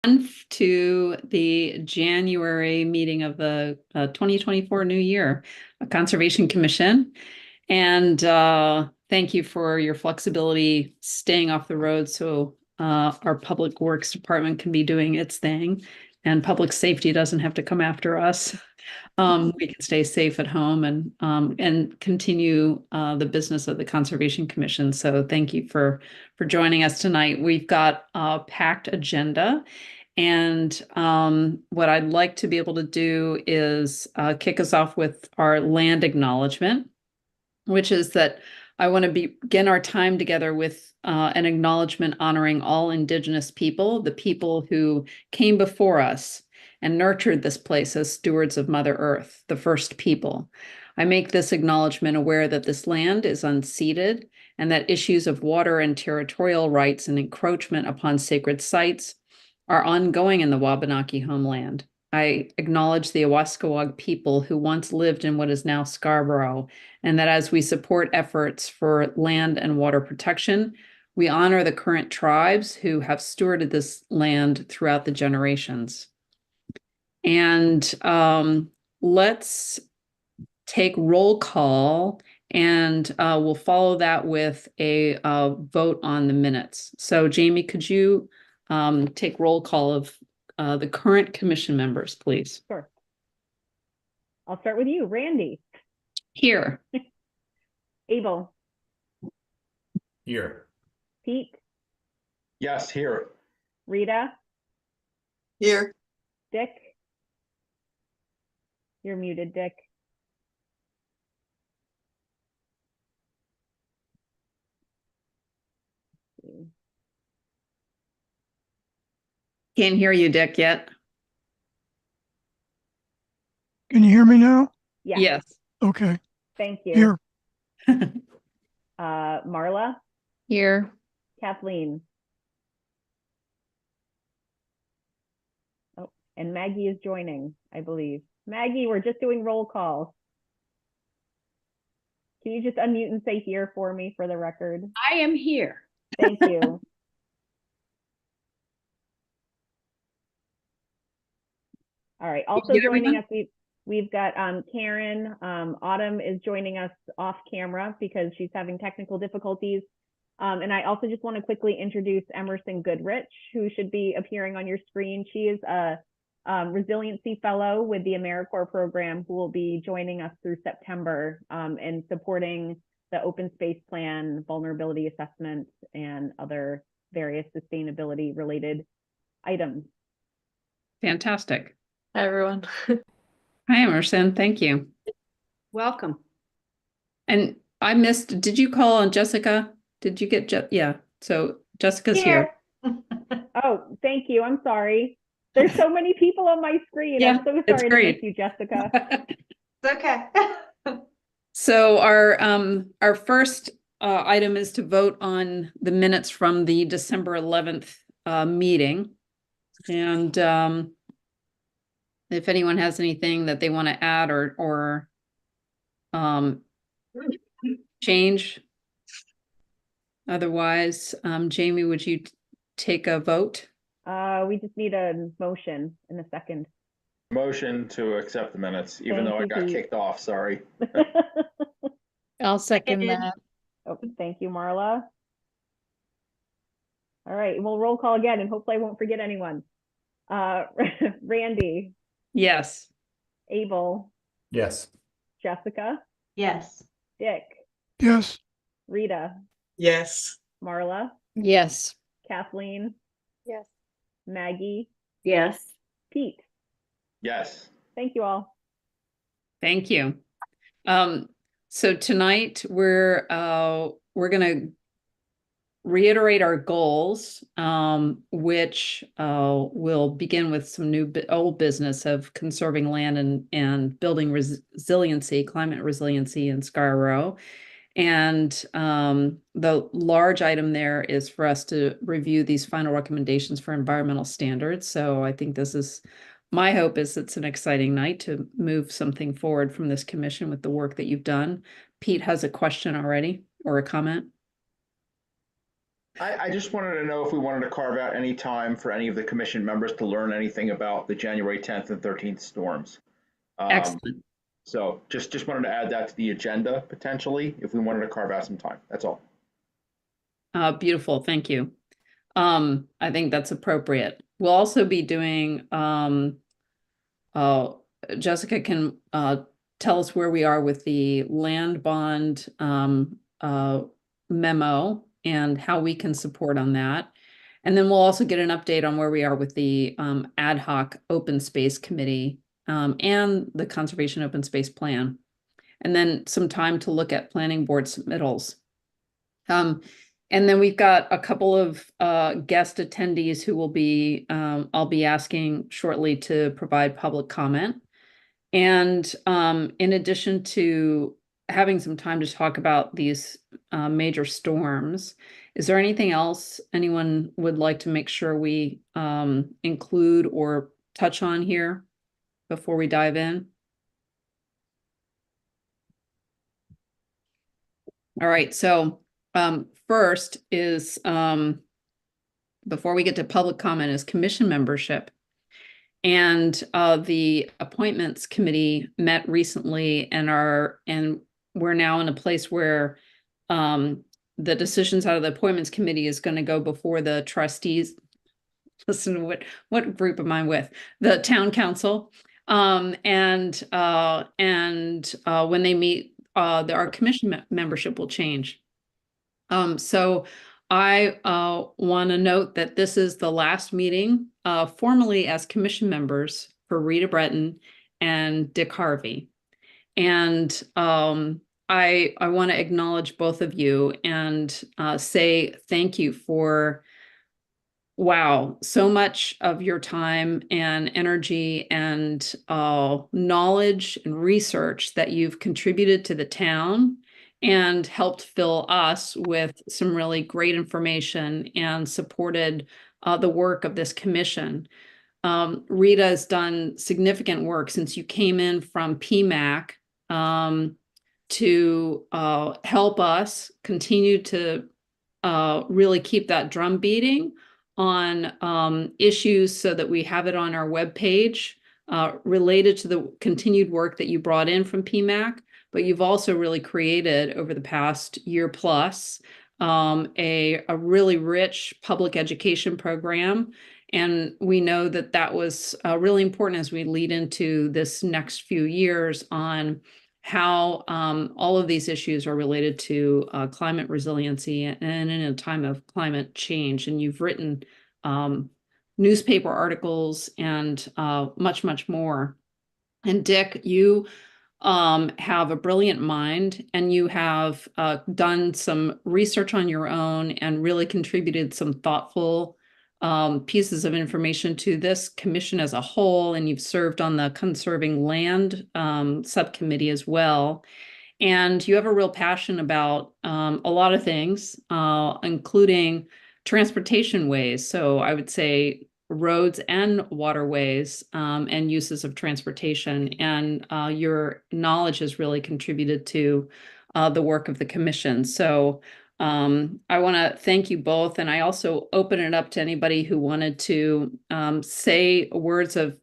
To the January meeting of the 2024 new year Conservation Commission. And thank you for your flexibility staying off the road so our Public Works Department can be doing its thing and public safety doesn't have to come after us. We can stay safe at home and continue the business of the Conservation Commission. So thank you for joining us tonight. We've got a packed agenda. And what I'd like to be able to do is kick us off with our land acknowledgement, which is that I want to begin our time together with an acknowledgement honoring all Indigenous people, the people who came before us and nurtured this place as stewards of Mother Earth, the first people. I make this acknowledgement aware that this land is unceded and that issues of water and territorial rights and encroachment upon sacred sites are ongoing in the Wabanaki homeland. I acknowledge the Awaskawag people who once lived in what is now Scarborough, and that as we support efforts for land and water protection, we honor the current tribes who have stewarded this land throughout the generations. And let's take roll call, and we'll follow that with a vote on the minutes. So Jamie, could you take roll call of the current commission members, please? Sure. I'll start with you, Randy. Here. Abel. Here. Pete. Yes, here. Rita. Here. Dick. You're muted, Dick. Can't hear you, Dick, yet. Can you hear me now? Yeah. Yes. Okay. Thank you. Here. Marla. Here. Kathleen. Oh, and Maggie is joining, I believe. Maggie, we're just doing roll call. Can you just unmute and say here for me for the record? I am here. Thank you. All right. Also joining us, we've got Karen. Autumn is joining us off camera because she's having technical difficulties. And I also just want to quickly introduce Emerson Goodrich, who should be appearing on your screen. She is a resiliency fellow with the AmeriCorps program who will be joining us through September and supporting the open space plan, vulnerability assessment, and other various sustainability related items. Fantastic. Hi, everyone. Hi, Emerson. Thank you. Welcome. And I missed, did you call on Jessica? Did you get, yeah, so Jessica's here. Oh, thank you. I'm sorry. There's so many people on my screen. Yeah, I'm so it's sorry to great. miss you, Jessica. It's okay. So our first item is to vote on the minutes from the December 11th meeting. And if anyone has anything that they want to add or change. Otherwise, Jamie, would you take a vote? We just need a motion in a second. Motion to accept the minutes, even Thank though I you, got Pete. kicked off, sorry. I'll second that. Oh, thank you, Marla. All right, we'll roll call again and hopefully I won't forget anyone. Randy. Yes. Abel. Yes. Jessica. Yes. Dick. Yes. Rita. Yes. Marla. Yes. Kathleen. Yes. Maggie. Yes. Pete. Yes. Thank you all. Thank you. So tonight we're going to reiterate our goals, which will begin with some old business of conserving land and building resiliency, climate resiliency in Scarborough. And the large item there is for us to review these final recommendations for environmental standards. So I think my hope is it's an exciting night to move something forward from this commission with the work that you've done. Pete has a question already or a comment. I just wanted to know if we wanted to carve out any time for any of the commission members to learn anything about the January 10th and 13th storms. Excellent. So just wanted to add that to the agenda potentially, if we wanted to carve out some time. That's all. Beautiful. Thank you. I think that's appropriate. We'll also be doing, Jessica can tell us where we are with the land bond memo and how we can support on that. And then we'll also get an update on where we are with the ad hoc open space committee and the conservation open space plan. And then some time to look at planning board submittals. And then we've got a couple of guest attendees who will be, I'll be asking shortly to provide public comment. And in addition to having some time to talk about these major storms, is there anything else anyone would like to make sure we include or touch on here before we dive in? All right, so first is, before we get to public comment, is commission membership. And the appointments committee met recently and we're now in a place where the decisions out of the appointments committee is going to go before the trustees. Listen to what group am I with? The town council. And when they meet, our commission membership will change. So I want to note that this is the last meeting formally as commission members for Rita Breton and Dick Harvey. And I want to acknowledge both of you and say thank you for, wow, so much of your time and energy and knowledge and research that you've contributed to the town and helped fill us with some really great information and supported the work of this commission. Rita has done significant work since you came in from PMAC to help us continue to really keep that drum beating on issues so that we have it on our webpage related to the continued work that you brought in from PMAC. But you've also really created over the past year plus a really rich public education program. And we know that that was really important as we lead into this next few years on how all of these issues are related to climate resiliency and in a time of climate change. And you've written newspaper articles and much, much more. And Dick, you have a brilliant mind, and you have done some research on your own and really contributed some thoughtful pieces of information to this commission as a whole. And you've served on the Conserving Land subcommittee as well. And you have a real passion about a lot of things, including transportation ways. So I would say roads and waterways and uses of transportation. And your knowledge has really contributed to the work of the commission. So I want to thank you both. And I also open it up to anybody who wanted to say words of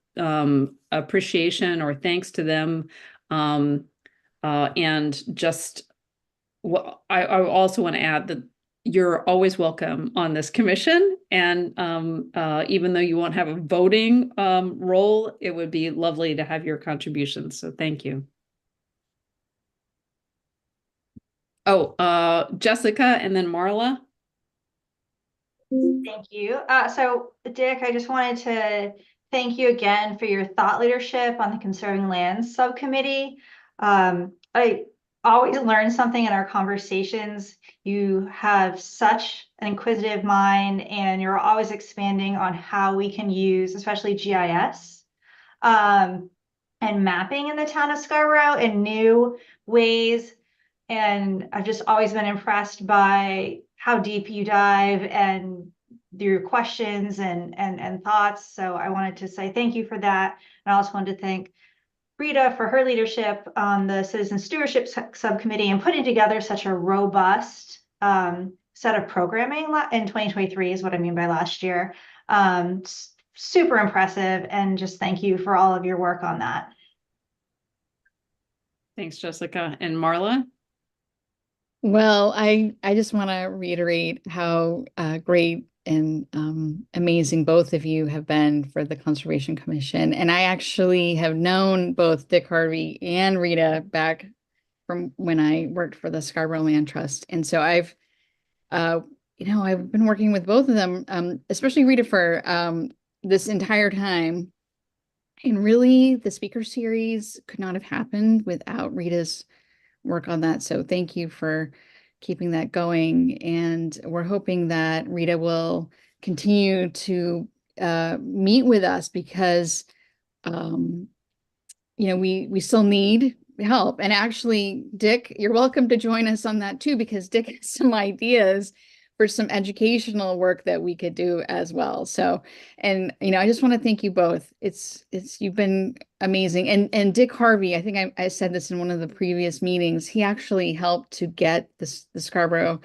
appreciation or thanks to them. And just, I also want to add that you're always welcome on this commission. And even though you won't have a voting role, it would be lovely to have your contributions. So thank you. Oh, Jessica and then Marla. Thank you. So Dick, I just wanted to thank you again for your thought leadership on the Conserving Lands subcommittee. I always learn something in our conversations. You have such an inquisitive mind, and you're always expanding on how we can use, especially GIS and mapping in the town of Scarborough in new ways. And I've just always been impressed by how deep you dive and your questions and thoughts. So I wanted to say thank you for that. And I also wanted to thank Rita for her leadership on the Citizen Stewardship Subcommittee and putting together such a robust set of programming in 2023 is what I mean by last year. Super impressive, and just thank you for all of your work on that. Thanks, Jessica. And Marla? Well, I just want to reiterate how great and amazing both of you have been for the Conservation Commission. And I actually have known both Dick Harvey and Rita back from when I worked for the Scarborough Land Trust. And so I've been working with both of them, especially Rita for this entire time. And really, the speaker series could not have happened without Rita's work on that. So thank you for keeping that going. And we're hoping that Rita will continue to meet with us because, we still need help. And actually, Dick, you're welcome to join us on that too, because Dick has some ideas for some educational work that we could do as well. So, and I just want to thank you both. You've been amazing. And Dick Harvey, I think I said this in one of the previous meetings, he actually helped to get the Scarborough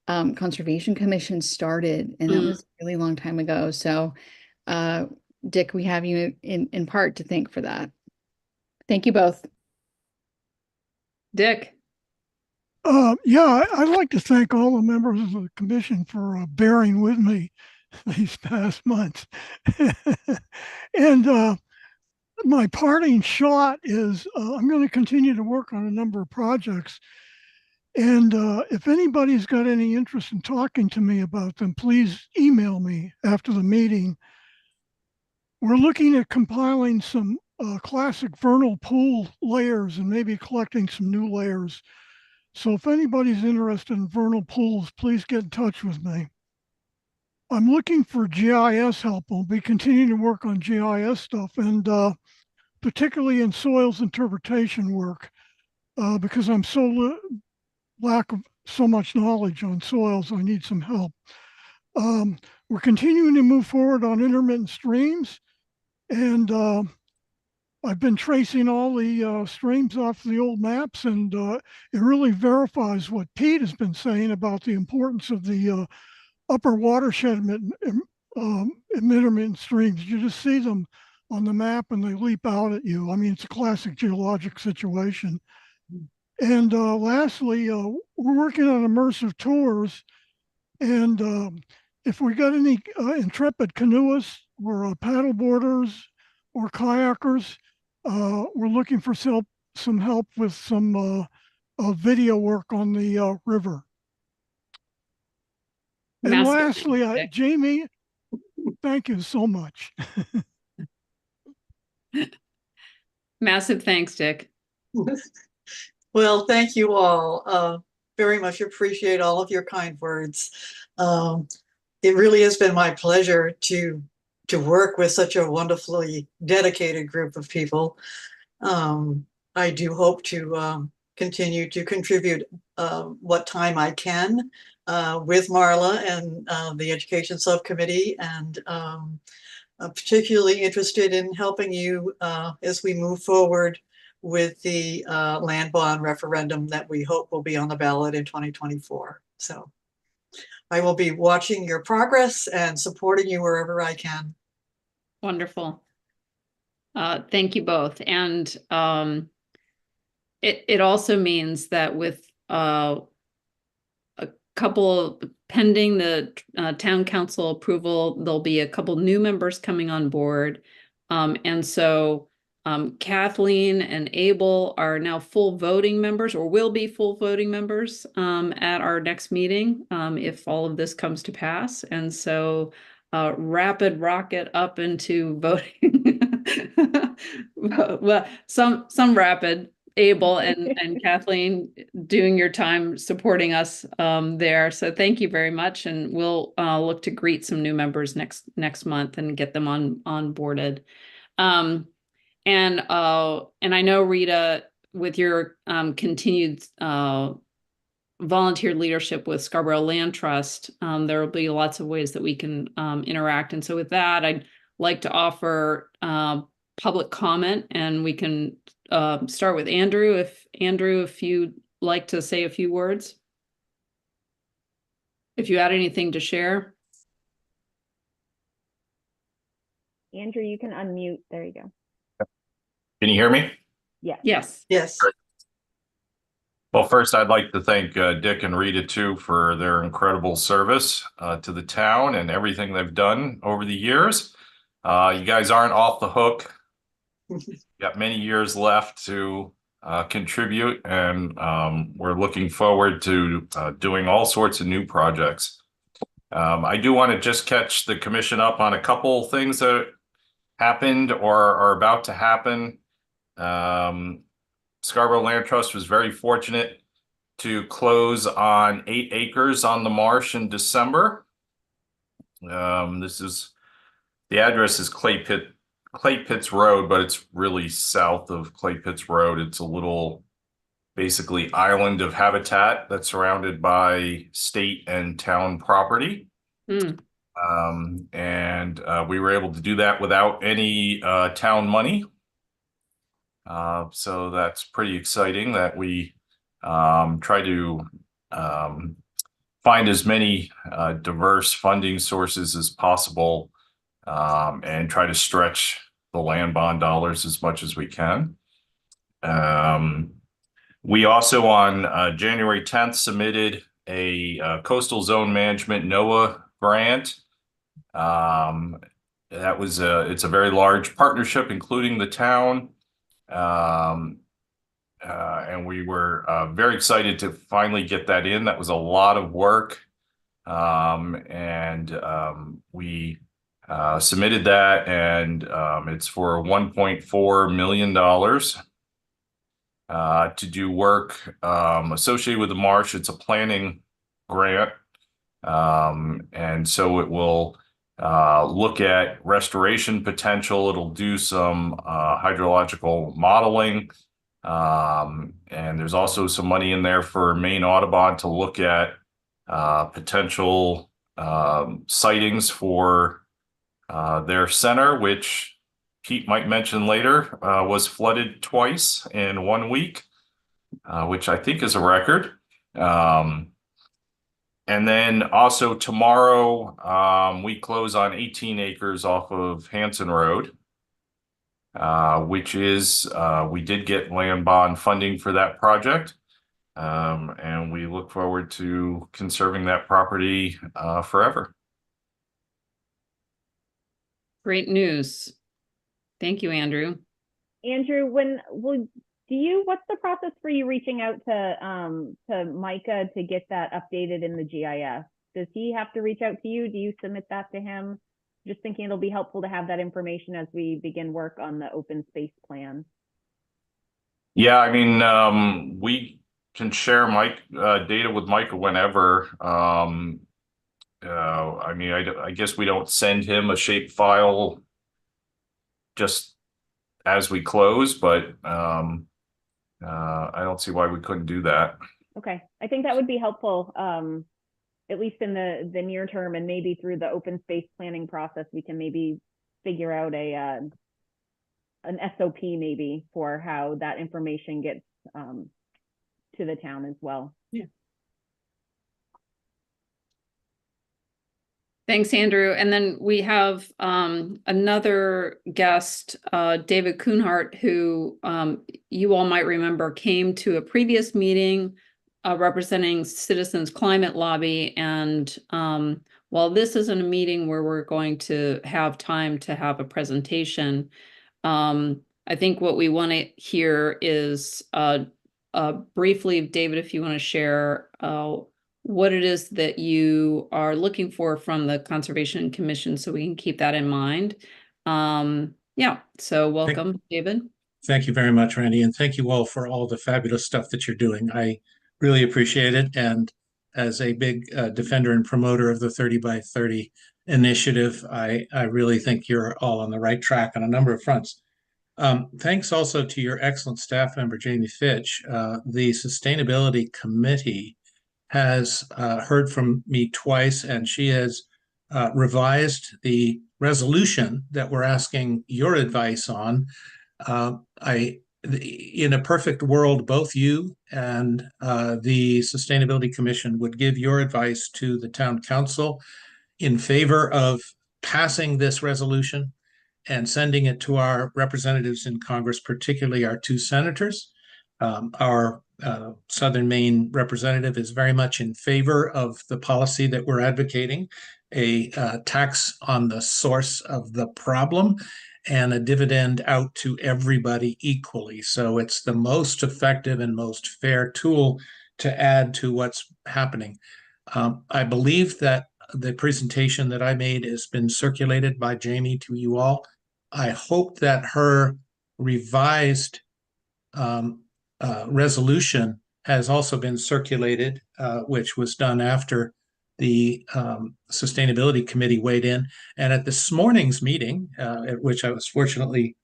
Conservation Commission started, and that was a really long time ago. So, Dick, we have you in part to thank for that. Thank you both. Dick? Yeah, I'd like to thank all the members of the commission for bearing with me these past months. And my parting shot is I'm going to continue to work on a number of projects. And if anybody's got any interest in talking to me about them, please email me after the meeting. We're looking at compiling some classic vernal pool layers and maybe collecting some new layers. So if anybody's interested in vernal pools, please get in touch with me. I'm looking for GIS help. We'll be continuing to work on GIS stuff, and particularly in soils interpretation work, because I'm lack of so much knowledge on soils. I need some help. We're continuing to move forward on intermittent streams, and I've been tracing all the streams off the old maps, and it really verifies what Pete has been saying about the importance of the upper watershed intermittent streams. You just see them on the map and they leap out at you. I mean, it's a classic geologic situation. And lastly, we're working on immersive tours. And if we got any intrepid canoeists or paddle boarders or kayakers, we're looking for some help with some video work on the river. And lastly, Jamie, thank you so much. Massive thanks, Dick. Well, thank you all. Very much appreciate all of your kind words. It really has been my pleasure to work with such a wonderfully dedicated group of people. I do hope to continue to contribute what time I can with Marla and the Education Subcommittee, and I'm particularly interested in helping you as we move forward with the land bond referendum that we hope will be on the ballot in 2024. So I will be watching your progress and supporting you wherever I can. Wonderful. Thank you both. And it also means that with a couple pending the town council approval, there'll be a couple new members coming on board. And so Kathleen and Abel are now full voting members, or will be full voting members at our next meeting if all of this comes to pass. And so rapid rocket up into voting. Well, some rapid. Abel and Kathleen doing your time supporting us there. So thank you very much. And we'll look to greet some new members next month and get them onboarded. And I know, Rita, with your continued volunteer leadership with Scarborough Land Trust, there will be lots of ways that we can interact. And so with that, I'd like to offer public comment, and we can start with Andrew. If you'd like to say a few words. if you had anything to share. Andrew, you can unmute. There you go. Can you hear me? Yeah. Yes. Yes. Well, first, I'd like to thank Dick and Rita too for their incredible service to the town and everything they've done over the years. You guys aren't off the hook. Got many years left to contribute, and we're looking forward to doing all sorts of new projects. I do want to just catch the commission up on a couple things that happened or are about to happen. Scarborough Land Trust was very fortunate to close on 8 acres on the marsh in December. The address is Clay Pitts Road, but it's really south of Clay Pitts Road. It's a little basically island of habitat that's surrounded by state and town property. Mm. We were able to do that without any town money. So that's pretty exciting that we try to find as many diverse funding sources as possible and try to stretch the land bond dollars as much as we can. We also on January 10th submitted a coastal zone management NOAA grant. It's a very large partnership, including the town. And we were very excited to finally get that in. That was a lot of work. We submitted that, and it's for $1.4 million to do work associated with the marsh. It's a planning grant. And so it will look at restoration potential. It'll do some hydrological modeling. And there's also some money in there for Maine Audubon to look at potential sightings for their center, which Pete might mention later, was flooded twice in 1 week, which I think is a record. And then also tomorrow, we close on 18 acres off of Hanson Road, which is, we did get land bond funding for that project. And we look forward to conserving that property forever. Great news. Thank you, Andrew. Andrew, what's the process for you reaching out to Micah to get that updated in the GIS? Does he have to reach out to you? Do you submit that to him? Just thinking it'll be helpful to have that information as we begin work on the open space plan. Yeah, I mean, we can share data with Micah whenever. I mean, I guess we don't send him a shape file just as we close, but I don't see why we couldn't do that. Okay, I think that would be helpful, at least in the near term, and maybe through the open space planning process, we can maybe figure out an SOP maybe for how that information gets to the town as well. Yeah. Thanks, Andrew. And then we have another guest, David Kuhnhart, who you all might remember came to a previous meeting representing Citizens Climate Lobby. And while this isn't a meeting where we're going to have time to have a presentation, I think what we want to hear is briefly, David, if you want to share what it is that you are looking for from the Conservation Commission, so we can keep that in mind. Yeah, so welcome, David. Thank you very much, Randy, and thank you all for all the fabulous stuff that you're doing. I really appreciate it, and as a big defender and promoter of the 30 by 30 initiative, I really think you're all on the right track on a number of fronts. Thanks also to your excellent staff member, Jamie Fitch. The Sustainability Committee has heard from me twice, and she has revised the resolution that we're asking your advice on. I in a perfect world, both you and the Sustainability Commission would give your advice to the town council in favor of passing this resolution and sending it to our representatives in Congress, particularly our two senators. Our Southern Maine representative is very much in favor of the policy that we're advocating, a tax on the source of the problem and a dividend out to everybody equally. So it's the most effective and most fair tool to add to what's happening. I believe that the presentation that I made has been circulated by Jamie to you all. I hope that her revised resolution has also been circulated, which was done after the Sustainability Committee weighed in. And at this morning's meeting, at which I was fortunately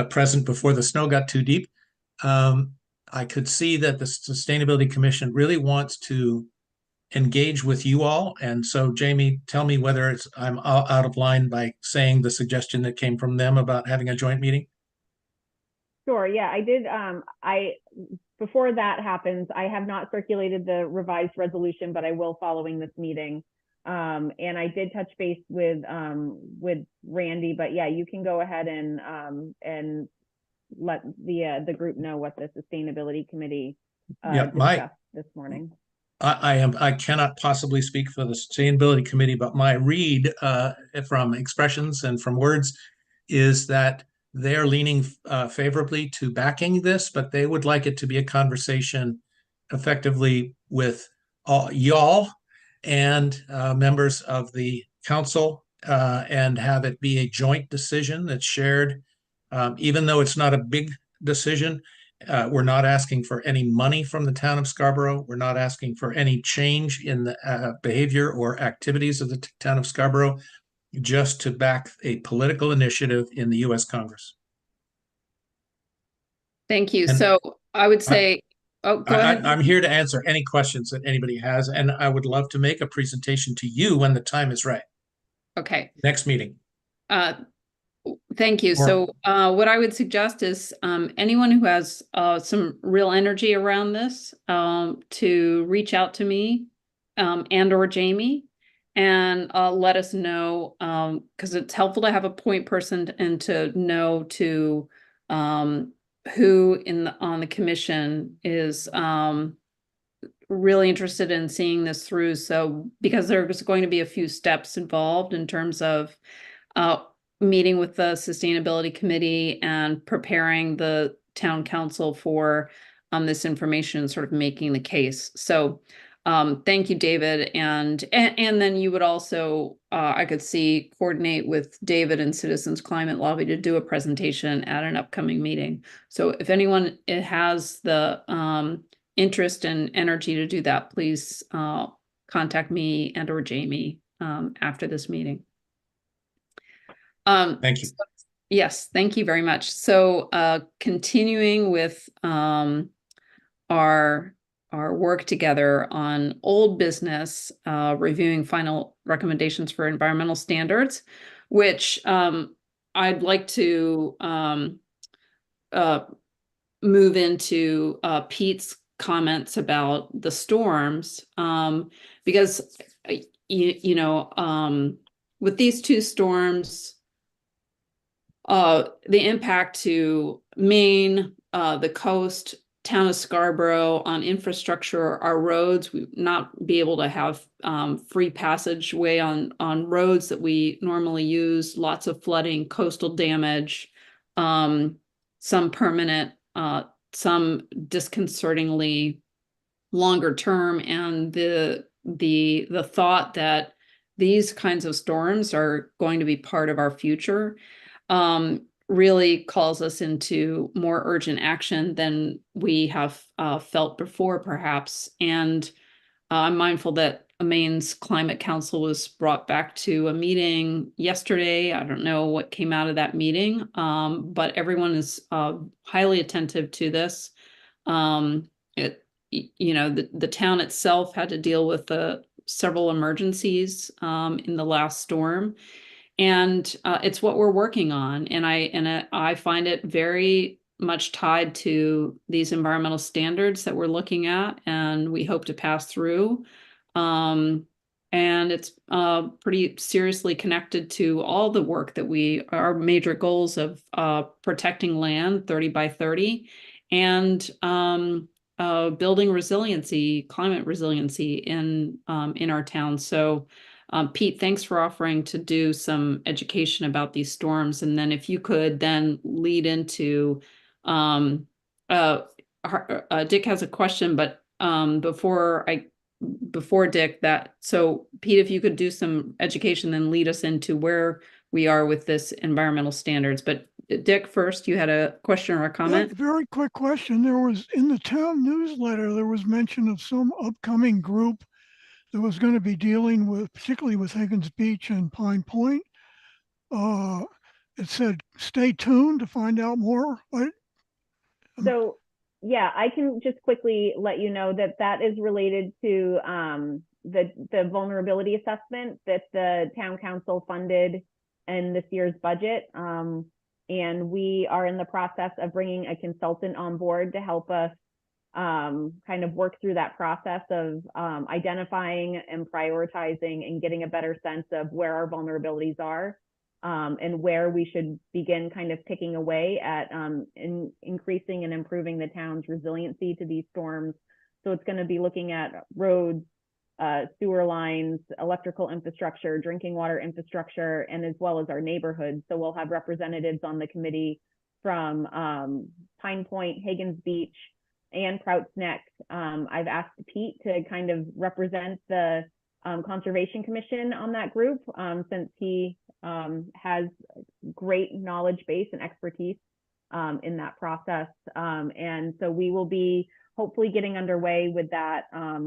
present before the snow got too deep, I could see that the Sustainability Commission really wants to engage with you all. And so, Jamie, tell me whether I'm out of line by saying the suggestion that came from them about having a joint meeting. Sure. Yeah, I did. Before that happens, I have not circulated the revised resolution, but I will following this meeting. And I did touch base with Randy, but yeah, you can go ahead and let the group know what the Sustainability Committee discussed this morning. I cannot possibly speak for the Sustainability Committee, but my read from expressions and from words is that they're leaning favorably to backing this, but they would like it to be a conversation effectively with all y'all and members of the council and have it be a joint decision that's shared. Even though it's not a big decision, we're not asking for any money from the town of Scarborough. We're not asking for any change in the behavior or activities of the town of Scarborough, just to back a political initiative in the U.S. Congress. Thank you. And so I would say, go ahead. I'm here to answer any questions that anybody has, and I would love to make a presentation to you when the time is right. Okay. Next meeting. Thank you. So what I would suggest is anyone who has some real energy around this to reach out to me and or Jamie and let us know, because it's helpful to have a point person and to know to who on the commission is really interested in seeing this through. So because there's going to be a few steps involved in terms of meeting with the Sustainability Committee and preparing the town council for this information, sort of making the case. So thank you, David. And then you would also, I could see, coordinate with David and Citizens Climate Lobby to do a presentation at an upcoming meeting. So if anyone has the interest and energy to do that, please contact me and or Jamie after this meeting. Thank you. Yes, thank you very much. So continuing with our work together on old business, reviewing final recommendations for environmental standards, which I'd like to move into Pete's comments about the storms, because with these two storms, the impact to Maine, the coast, town of Scarborough on infrastructure, our roads, we not be able to have free passageway on roads that we normally use, lots of flooding, coastal damage, some permanent, some disconcertingly longer term, and the thought that these kinds of storms are going to be part of our future really calls us into more urgent action than we have felt before, perhaps. And I'm mindful that Maine's Climate Council was brought back to a meeting yesterday. I don't know what came out of that meeting, but everyone is highly attentive to this. The town itself had to deal with several emergencies in the last storm. And it's what we're working on. And I find it very much tied to these environmental standards that we're looking at and we hope to pass through. And it's pretty seriously connected to all the work that our major goals of protecting land 30 by 30 and building resiliency, climate resiliency in our town. So Pete, thanks for offering to do some education about these storms. And then if you could then lead into, Dick has a question, but before Dick, so Pete, if you could do some education, then lead us into where we are with this environmental standards. But Dick, first, you had a question or a comment? Yeah, very quick question. There was in the town newsletter, there was mention of some upcoming group that was going to be dealing with, particularly with Higgins Beach and Pine Point. It said, stay tuned to find out more. So yeah, I can just quickly let you know that that is related to the vulnerability assessment that the town council funded in this year's budget. And we are in the process of bringing a consultant on board to help us kind of work through that process of identifying and prioritizing and getting a better sense of where our vulnerabilities are and where we should begin kind of picking away at increasing and improving the town's resiliency to these storms. So it's going to be looking at roads, sewer lines, electrical infrastructure, drinking water infrastructure, and as well as our neighborhoods. So we'll have representatives on the committee from Pine Point, Higgins Beach, and Prouts Neck. I've asked Pete to kind of represent the Conservation Commission on that group since he has great knowledge base and expertise in that process. And so we will be hopefully getting underway with that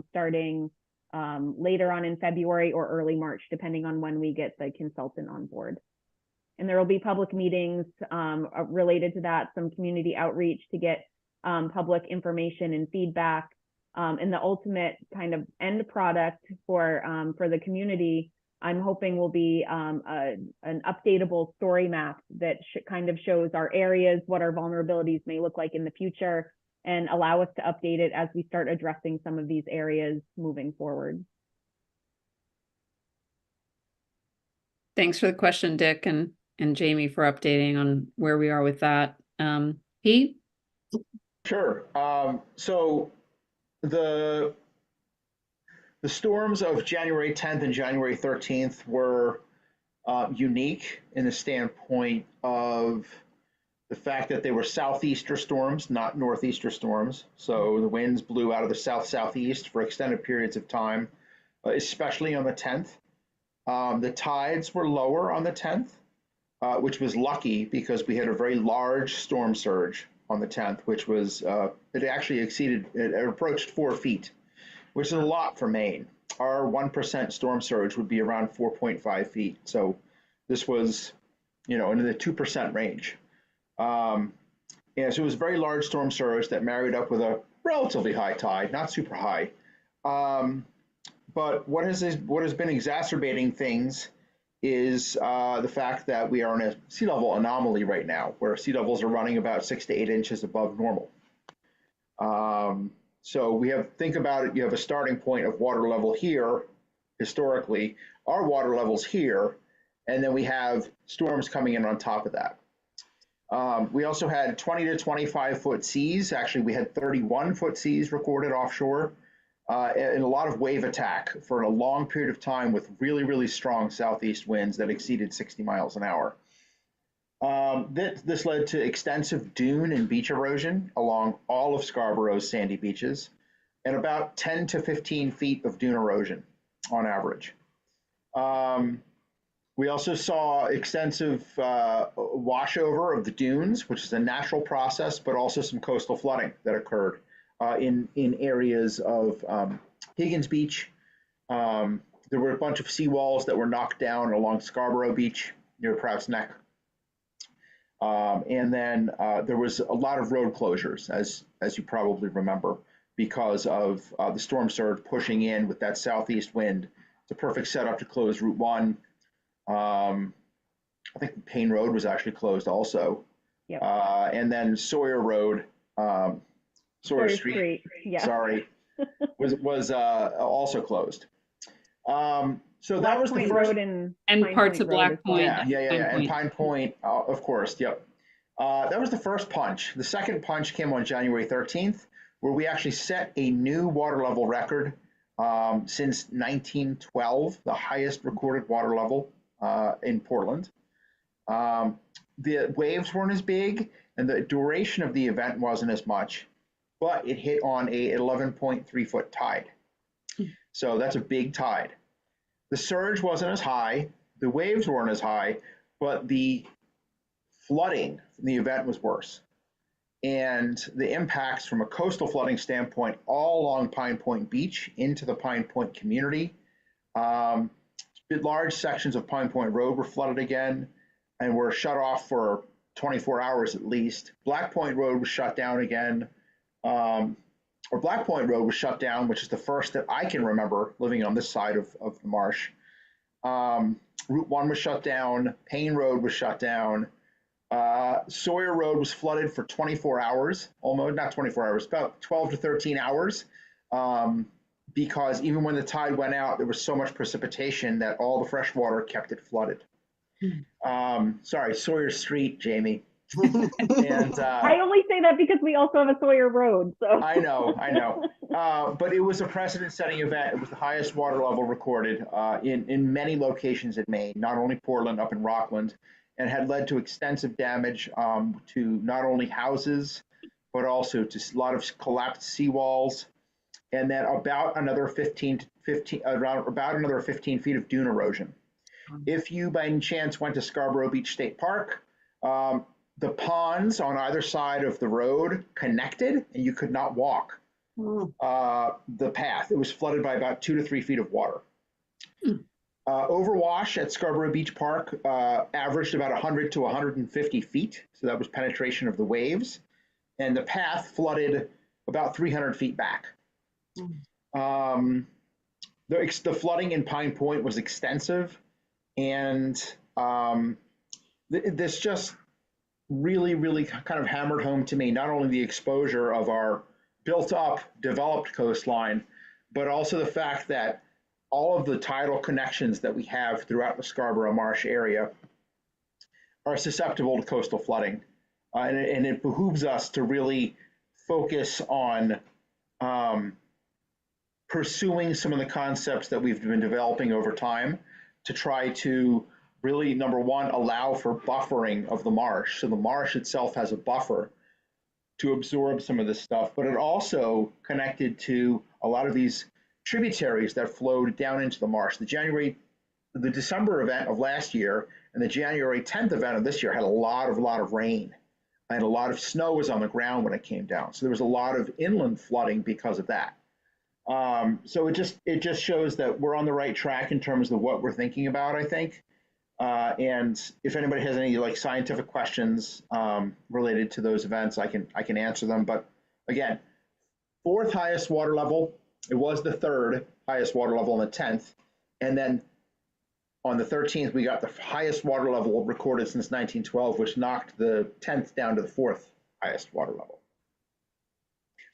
starting later on in February or early March, depending on when we get the consultant on board. And there will be public meetings related to that, some community outreach to get public information and feedback. And the ultimate kind of end product for the community, I'm hoping will be an updatable story map that kind of shows our areas, what our vulnerabilities may look like in the future, and allow us to update it as we start addressing some of these areas moving forward. Thanks for the question, Dick and Jamie, for updating on where we are with that. Pete? Sure. So the storms of January 10th and January 13th were unique in the standpoint of the fact that they were southeaster storms, not northeaster storms. So the winds blew out of the south-southeast for extended periods of time, especially on the 10th. The tides were lower on the 10th, which was lucky because we had a very large storm surge on the 10th, which was, it actually it approached 4 feet, which is a lot for Maine. Our 1% storm surge would be around 4.5 feet. So this was, in the 2% range. And so it was a very large storm surge that married up with a relatively high tide, not super high. But what has been exacerbating things is the fact that we are in a sea level anomaly right now, where sea levels are running about 6 to 8 inches above normal. So think about it, you have a starting point of water level here, historically, our water level's here, and then we have storms coming in on top of that. We also had 20 to 25 foot seas. Actually, we had 31 foot seas recorded offshore. And a lot of wave attack for a long period of time with really, really strong southeast winds that exceeded 60 miles an hour. This led to extensive dune and beach erosion along all of Scarborough's sandy beaches and about 10 to 15 feet of dune erosion on average. We also saw extensive washover of the dunes, which is a natural process, but also some coastal flooding that occurred in areas of Higgins Beach. There were a bunch of seawalls that were knocked down along Scarborough Beach near Prouts Neck. And then there was a lot of road closures, as you probably remember, because of the storm surge pushing in with that southeast wind. It's a perfect setup to close Route 1. I think Payne Road was actually closed also. Yep. And then Sawyer Road, Sawyer Street, Yeah. sorry, was also closed. So that was the Point first. Road and And parts of Black Point. And Pine Point, of course, yep. That was the first punch. The second punch came on January 13th, where we actually set a new water level record since 1912, the highest recorded water level in Portland. The waves weren't as big, and the duration of the event wasn't as much, but it hit on a 11.3 foot tide. So that's a big tide. The surge wasn't as high, the waves weren't as high, but the flooding from the event was worse. And the impacts from a coastal flooding standpoint all along Pine Point Beach into the Pine Point community. Large sections of Pine Point Road were flooded again and were shut off for 24 hours at least. Black Point Road was shut down again. Or Black Point Road was shut down, which is the first that I can remember living on this side of the marsh. Route 1 was shut down. Payne Road was shut down. Sawyer Road was flooded for 24 hours, almost not 24 hours, about 12 to 13 hours, because even when the tide went out, there was so much precipitation that all the fresh water kept it flooded. Sorry, Sawyer Street, Jamie. And I only say that because we also have a Sawyer Road. So I know. But it was a precedent-setting event. It was the highest water level recorded in many locations in Maine, not only Portland, up in Rockland, and had led to extensive damage to not only houses, but also to a lot of collapsed seawalls, and then about another 15 feet of dune erosion. If you by any chance went to Scarborough Beach State Park, the ponds on either side of the road connected, and you could not walk the path. It was flooded by about 2 to 3 feet of water. Overwash at Scarborough Beach Park averaged about 100 to 150 feet, so that was penetration of the waves, and the path flooded about 300 feet back. The flooding in Pine Point was extensive, and this just really kind of hammered home to me not only the exposure of our built-up, developed coastline, but also the fact that all of the tidal connections that we have throughout the Scarborough Marsh area are susceptible to coastal flooding. And it behooves us to really focus on pursuing some of the concepts that we've been developing over time to try to really, number one, allow for buffering of the marsh. So the marsh itself has a buffer to absorb some of this stuff, but it also connected to a lot of these tributaries that flowed down into the marsh. The December event of last year and the January 10th event of this year had a lot of rain, and a lot of snow was on the ground when it came down. So there was a lot of inland flooding because of that. So it just shows that we're on the right track in terms of what we're thinking about, I think. And if anybody has any like scientific questions related to those events, I can answer them. But again, 4th highest water level. It was the 3rd highest water level on the 10th, and then on the 13th we got the highest water level recorded since 1912, which knocked the 10th down to the 4th highest water level.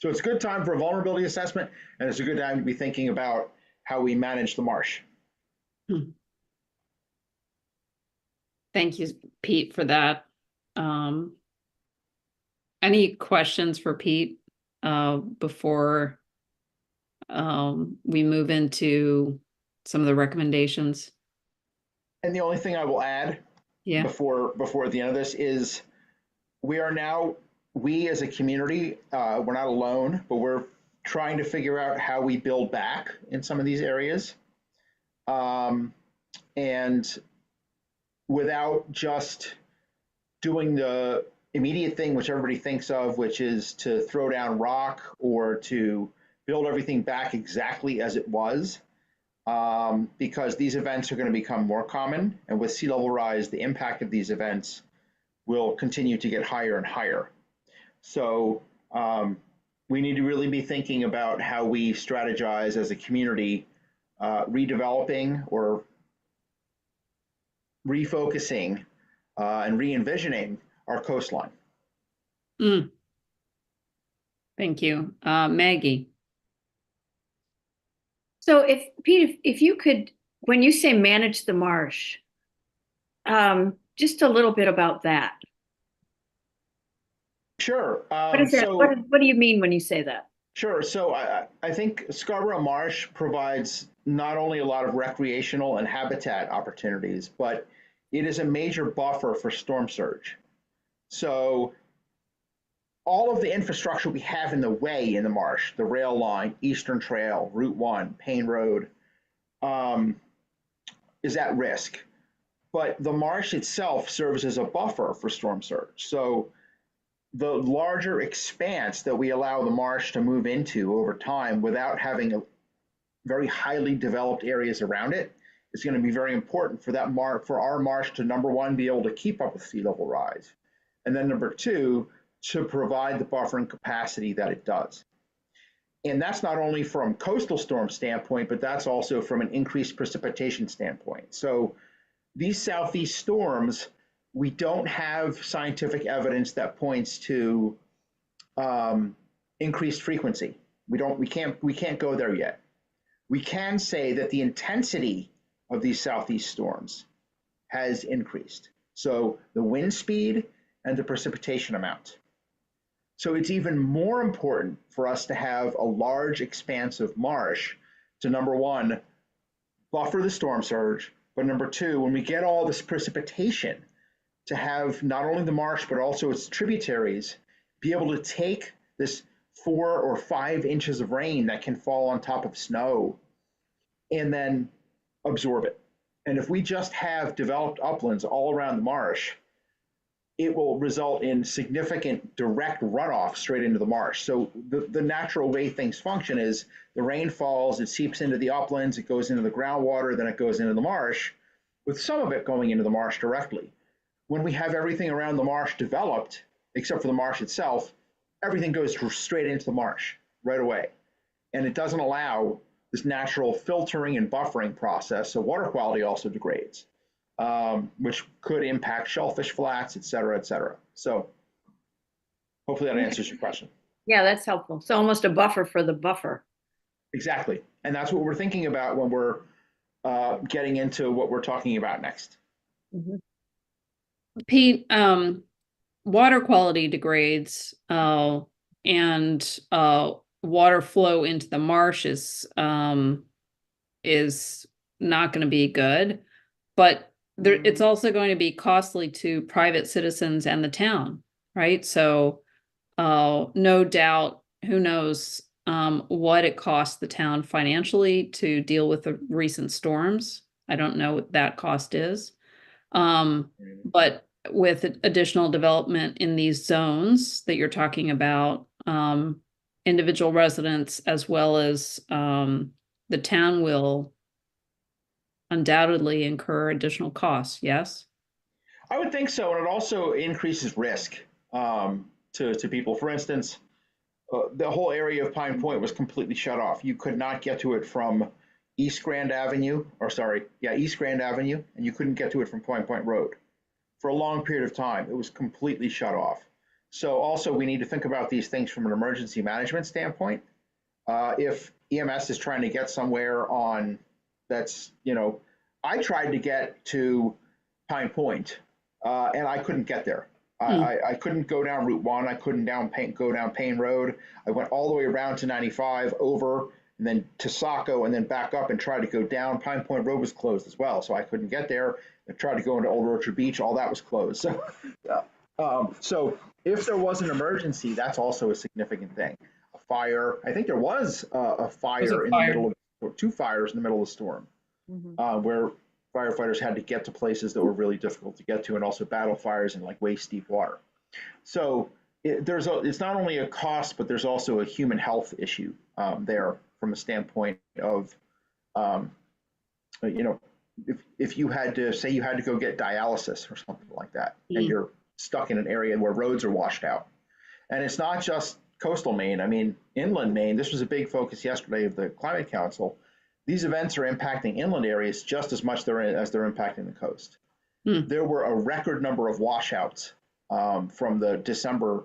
So it's a good time for a vulnerability assessment, and it's a good time to be thinking about how we manage the marsh. Thank you, Pete, for that. Any questions for Pete before we move into some of the recommendations? And the only thing I will add before the end of this is we as a community, we're not alone, but we're trying to figure out how we build back in some of these areas. And without just doing the immediate thing, which everybody thinks of, which is to throw down rock or to build everything back exactly as it was, because these events are going to become more common. And with sea level rise, the impact of these events will continue to get higher and higher. So we need to really be thinking about how we strategize as a community, redeveloping or refocusing and re-envisioning our coastline. Mm. Thank you. Maggie. So if, Pete, if you could, when you say manage the marsh, just a little bit about that. Sure. What is that? So What do you mean when you say that? sure. So I think Scarborough Marsh provides not only a lot of recreational and habitat opportunities, but it is a major buffer for storm surge. So all of the infrastructure we have in the way in the marsh, the rail line, Eastern Trail, Route 1, Payne Road, is at risk. But the marsh itself serves as a buffer for storm surge. So the larger expanse that we allow the marsh to move into over time without having a very highly developed areas around it is going to be very important for that for our marsh to, number one, be able to keep up with sea level rise, and then number two, to provide the buffering capacity that it does. And that's not only from coastal storm standpoint, but that's also from an increased precipitation standpoint. So these southeast storms, we don't have scientific evidence that points to increased frequency. We can't go there yet. We can say that the intensity of these southeast storms has increased. So the wind speed and the precipitation amount. So it's even more important for us to have a large expanse of marsh to, number one, buffer the storm surge, but number two, when we get all this precipitation, to have not only the marsh, but also its tributaries be able to take this 4 or 5 inches of rain that can fall on top of snow and then absorb it. And if we just have developed uplands all around the marsh, it will result in significant direct runoff straight into the marsh. So the natural way things function is the rain falls, it seeps into the uplands, it goes into the groundwater, then it goes into the marsh, with some of it going into the marsh directly. When we have everything around the marsh developed, except for the marsh itself, everything goes straight into the marsh right away. And it doesn't allow this natural filtering and buffering process, so water quality also degrades, which could impact shellfish flats, et cetera, So hopefully that answers your question. Yeah, that's helpful. So almost a buffer for the buffer. Exactly. And that's what we're thinking about when we're getting into what we're talking about next. Mhm. Pete, water quality degrades, and water flow into the marsh is not going to be good, but it's also going to be costly to private citizens and the town, right? So no doubt, who knows what it costs the town financially to deal with the recent storms. I don't know what that cost is. But with additional development in these zones that you're talking about, individual residents as well as the town will undoubtedly incur additional costs, yes? I would think so, and it also increases risk to people. For instance, the whole area of Pine Point was completely shut off. You could not get to it from East Grand Avenue, and you couldn't get to it from Pine Point Road. For a long period of time, it was completely shut off. So also we need to think about these things from an emergency management standpoint. If EMS is trying to get somewhere on that's, I tried to get to Pine Point and I couldn't get there. I couldn't go down Route 1. I couldn't go down Payne Road. I went all the way around to 95 over and then to Saco and then back up and tried to go down. Pine Point Road was closed as well, so I couldn't get there. I tried to go into Old Orchard Beach. All that was closed. So if there was an emergency, that's also a significant thing. A fire. I think there was a fire in the middle of, or 2 fires in the middle of the storm, where firefighters had to get to places that were really difficult to get to, and also battle fires in like waist deep water. So it's not only a cost, but there's also a human health issue there from a standpoint of, if you had to say you had to go get dialysis or something like that, and you're stuck in an area where roads are washed out. And it's not just coastal Maine. I mean, inland Maine, this was a big focus yesterday of the Climate Council. These events are impacting inland areas just as much as they're impacting the coast. There were a record number of washouts from the December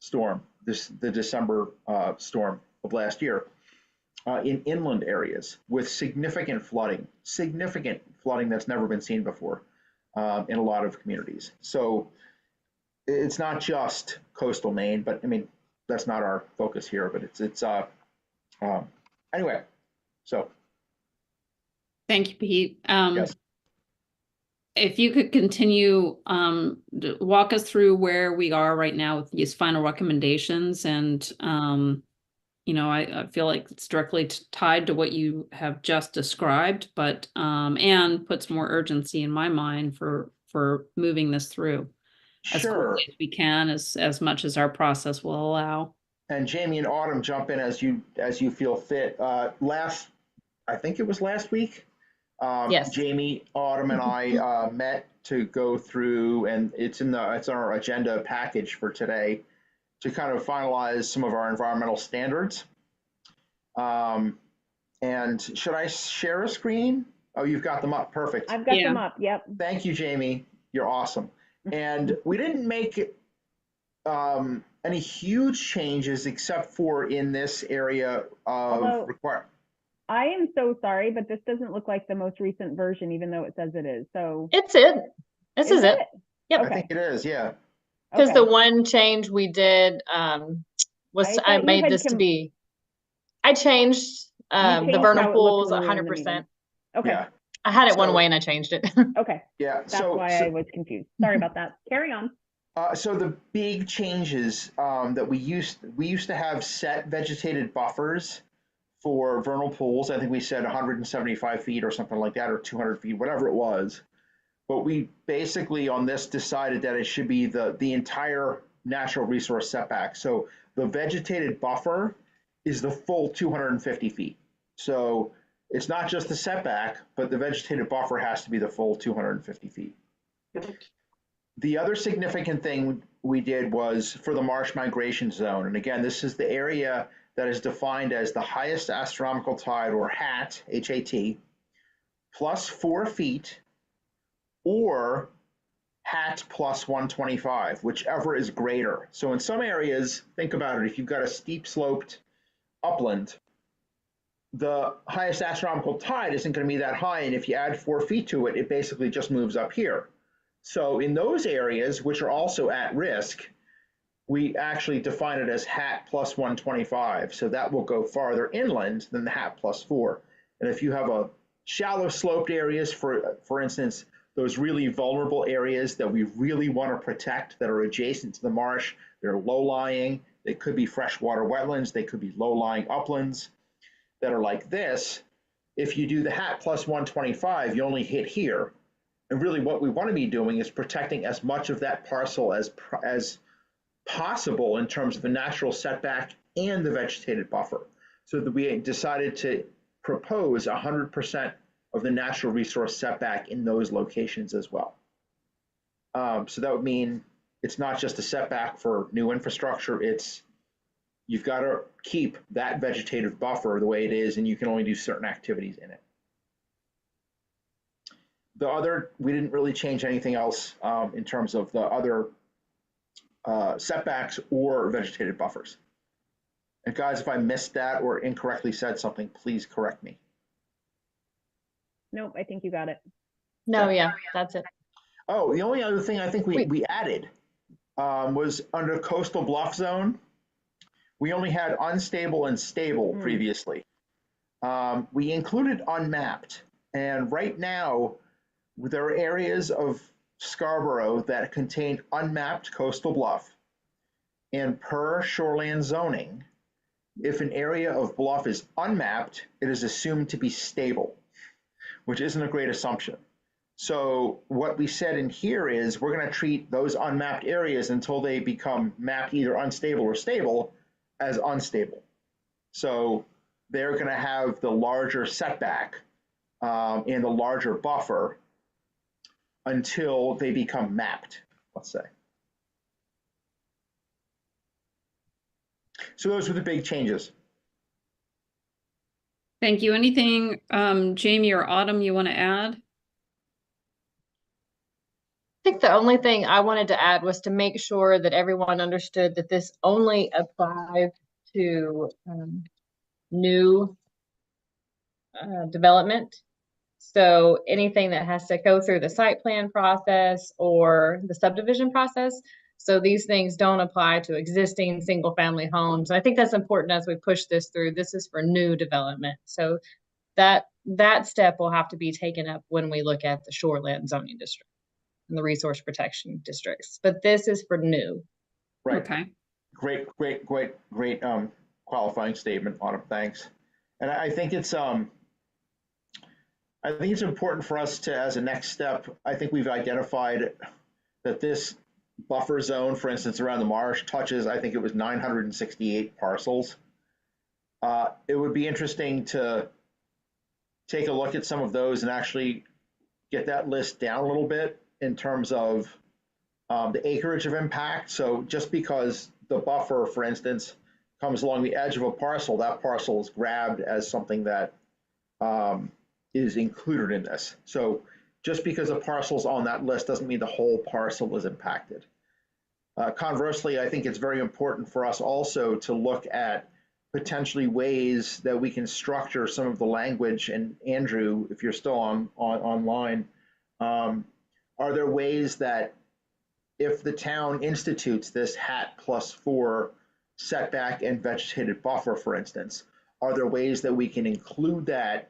storm, the December storm of last year, in inland areas with significant flooding that's never been seen before in a lot of communities. So it's not just coastal Maine, but I mean, that's not our focus here, but it's anyway, so. Thank you, Pete. Yes. If you could continue, walk us through where we are right now with these final recommendations. And, I feel like it's directly tied to what you have just described, but, and puts more urgency in my mind for moving this through as Sure. quickly as we can, as much as our process will allow. And Jamie and Autumn, jump in as you feel fit. I think it was last week. Yes. Jamie, Autumn, and I met to go through, and it's our agenda package for today to kind of finalize some of our environmental standards. And should I share a screen? Oh, you've got them up. Perfect. I've got them up. Yep. Thank you, Jamie. You're awesome. And we didn't make any huge changes except for in this area of require. I am so sorry, but this doesn't look like the most recent version, even though it says it is. So It's it. This is it. Yep. I think it is, yeah. Because the one change we did was I made this to be. I changed the vernal pools 100%. Okay. Yeah. I had it one way and I changed it. Okay. Yeah. That's why I was confused. Sorry about that. Carry on. So the big changes that we used to have set vegetated buffers for vernal pools. I think we said 175 feet or something like that, or 200 feet, whatever it was. But we basically on this decided that it should be the entire natural resource setback. So the vegetated buffer is the full 250 feet. So it's not just the setback, but the vegetated buffer has to be the full 250 feet. The other significant thing we did was for the marsh migration zone. And again, this is the area that is defined as the highest astronomical tide, or HAT, H-A-T, plus 4 feet, or HAT plus 125, whichever is greater. So in some areas, think about it, if you've got a steep sloped upland, the highest astronomical tide isn't going to be that high, and if you add 4 feet to it, it basically just moves up here. So in those areas, which are also at risk, we actually define it as HAT plus 125. So that will go farther inland than the HAT plus 4. And if you have a shallow sloped areas, for instance, those really vulnerable areas that we really want to protect that are adjacent to the marsh, they're low-lying, they could be freshwater wetlands, they could be low-lying uplands that are like this. If you do the HAT plus 125, you only hit here. And really what we want to be doing is protecting as much of that parcel as possible in terms of the natural setback and the vegetated buffer. So that we decided to propose 100% of the natural resource setback in those locations as well. So that would mean it's not just a setback for new infrastructure, you've got to keep that vegetative buffer the way it is, and you can only do certain activities in it. We didn't really change anything else in terms of the other setbacks or vegetated buffers. And guys, if I missed that or incorrectly said something, please correct me. Nope, I think you got it. No, yeah, that's it. Oh, the only other thing I think we added was under coastal bluff zone. We only had unstable and stable previously. We included unmapped, and right now there are areas of Scarborough that contain unmapped coastal bluff, and per shoreland zoning, if an area of bluff is unmapped, it is assumed to be stable, which isn't a great assumption. So what we said in here is we're going to treat those unmapped areas until they become mapped either unstable or stable as unstable. So they're going to have the larger setback and the larger buffer until they become mapped, let's say. So those were the big changes. Thank you. Anything, Jamie or Autumn, you want to add? think the only thing I wanted to add was to make sure that everyone understood that this only applies to new development. So anything that has to go through the site plan process or the subdivision process. So these things don't apply to existing single family homes. I think that's important as we push this through. This is for new development. So that step will have to be taken up when we look at the shoreland zoning district and the resource protection districts. But this is for new. Right. Okay. Great qualifying statement, Autumn. Thanks. And I think it's important for us to, as a next step, I think we've identified that this buffer zone, for instance, around the marsh touches, I think it was 968 parcels. It would be interesting to take a look at some of those and actually get that list down a little bit in terms of the acreage of impact. So just because the buffer, for instance, comes along the edge of a parcel, that parcel is grabbed as something that is included in this. So just because a parcel is on that list doesn't mean the whole parcel is impacted. Conversely, I think it's very important for us also to look at potentially ways that we can structure some of the language. And Andrew, if you're still online, are there ways that if the town institutes this HAT +4 setback and vegetated buffer, for instance, are there ways that we can include that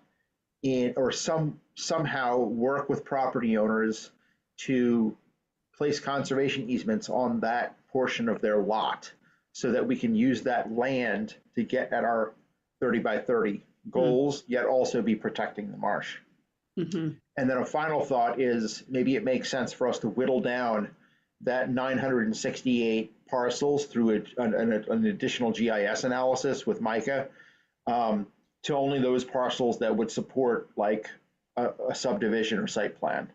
in, or somehow work with property owners to place conservation easements on that portion of their lot so that we can use that land to get at our 30 by 30 goals, yet also be protecting the marsh. And then a final thought is maybe it makes sense for us to whittle down that 968 parcels through an additional GIS analysis with Micah to only those parcels that would support like a subdivision or site plan.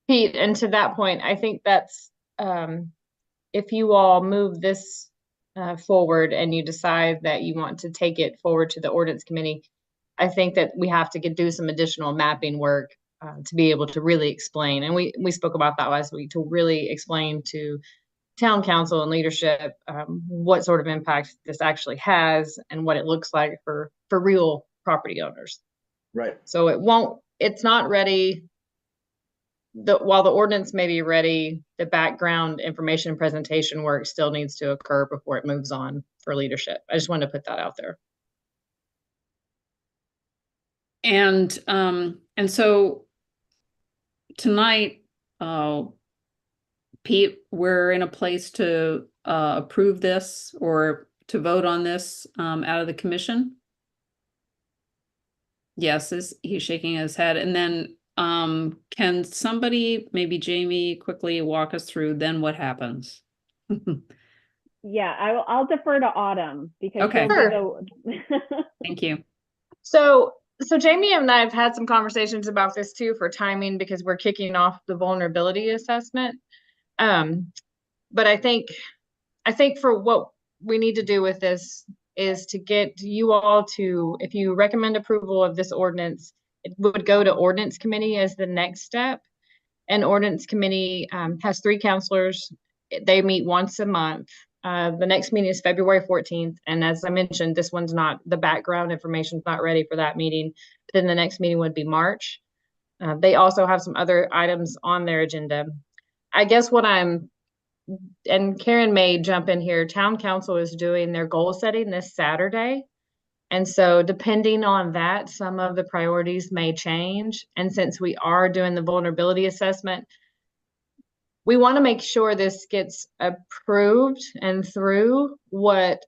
Pete, and to that point, I think that's if you all move this forward and you decide that you want to take it forward to the ordinance committee, I think that we have to do some additional mapping work to be able to really explain. And we spoke about that last week, to really explain to town council and leadership what sort of impact this actually has and what it looks like for real property owners. Right. So it's not ready. While the ordinance may be ready, the background information and presentation work still needs to occur before it moves on for leadership. I just wanted to put that out there. And so tonight, Pete, we're in a place to approve this or to vote on this out of the commission. Yes, he's shaking his head. And then can somebody, maybe Jamie, quickly walk us through then what happens? Yeah, I'll defer to Autumn because okay. Thank you. So Jamie and I have had some conversations about this too for timing because we're kicking off the vulnerability assessment. But I think for what we need to do with this is to get you all to, if you recommend approval of this ordinance, it would go to ordinance committee as the next step. And ordinance committee has 3 counselors. They meet once a month. The next meeting is February 14th. And as I mentioned, this one's not, the background information is not ready for that meeting. Then the next meeting would be March. They also have some other items on their agenda. I guess and Karen may jump in here, town council is doing their goal setting this Saturday. And so depending on that, some of the priorities may change. And since we are doing the vulnerability assessment, we want to make sure this gets approved and through. What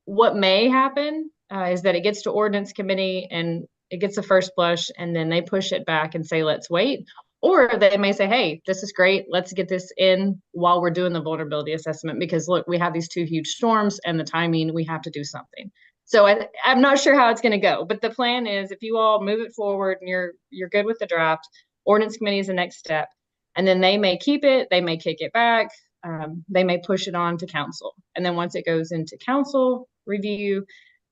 may happen is that it gets to ordinance committee and it gets a first blush and then they push it back and say, let's wait. Or they may say, hey, this is great. Let's get this in while we're doing the vulnerability assessment because look, we have these 2 huge storms and the timing, we have to do something. So I'm not sure how it's going to go, but the plan is if you all move it forward and you're good with the draft, ordinance committee is the next step. And then they may keep it, they may kick it back, they may push it on to council. And then once it goes into council review,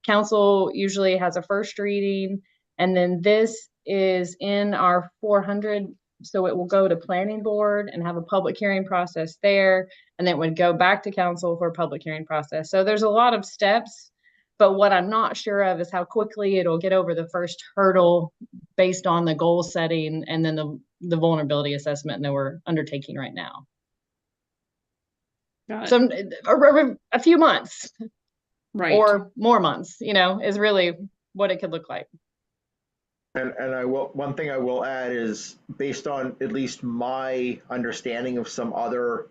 council usually has a first reading. And then this is in our 400. So it will go to planning board and have a public hearing process there. And then it would go back to council for a public hearing process. So there's a lot of steps, but what I'm not sure of is how quickly it'll get over the first hurdle based on the goal setting and then the vulnerability assessment that we're undertaking right now. Got it. So a few months Right. or more months, you know, is really what it could look like. And one thing I will add is, based on at least my understanding of some other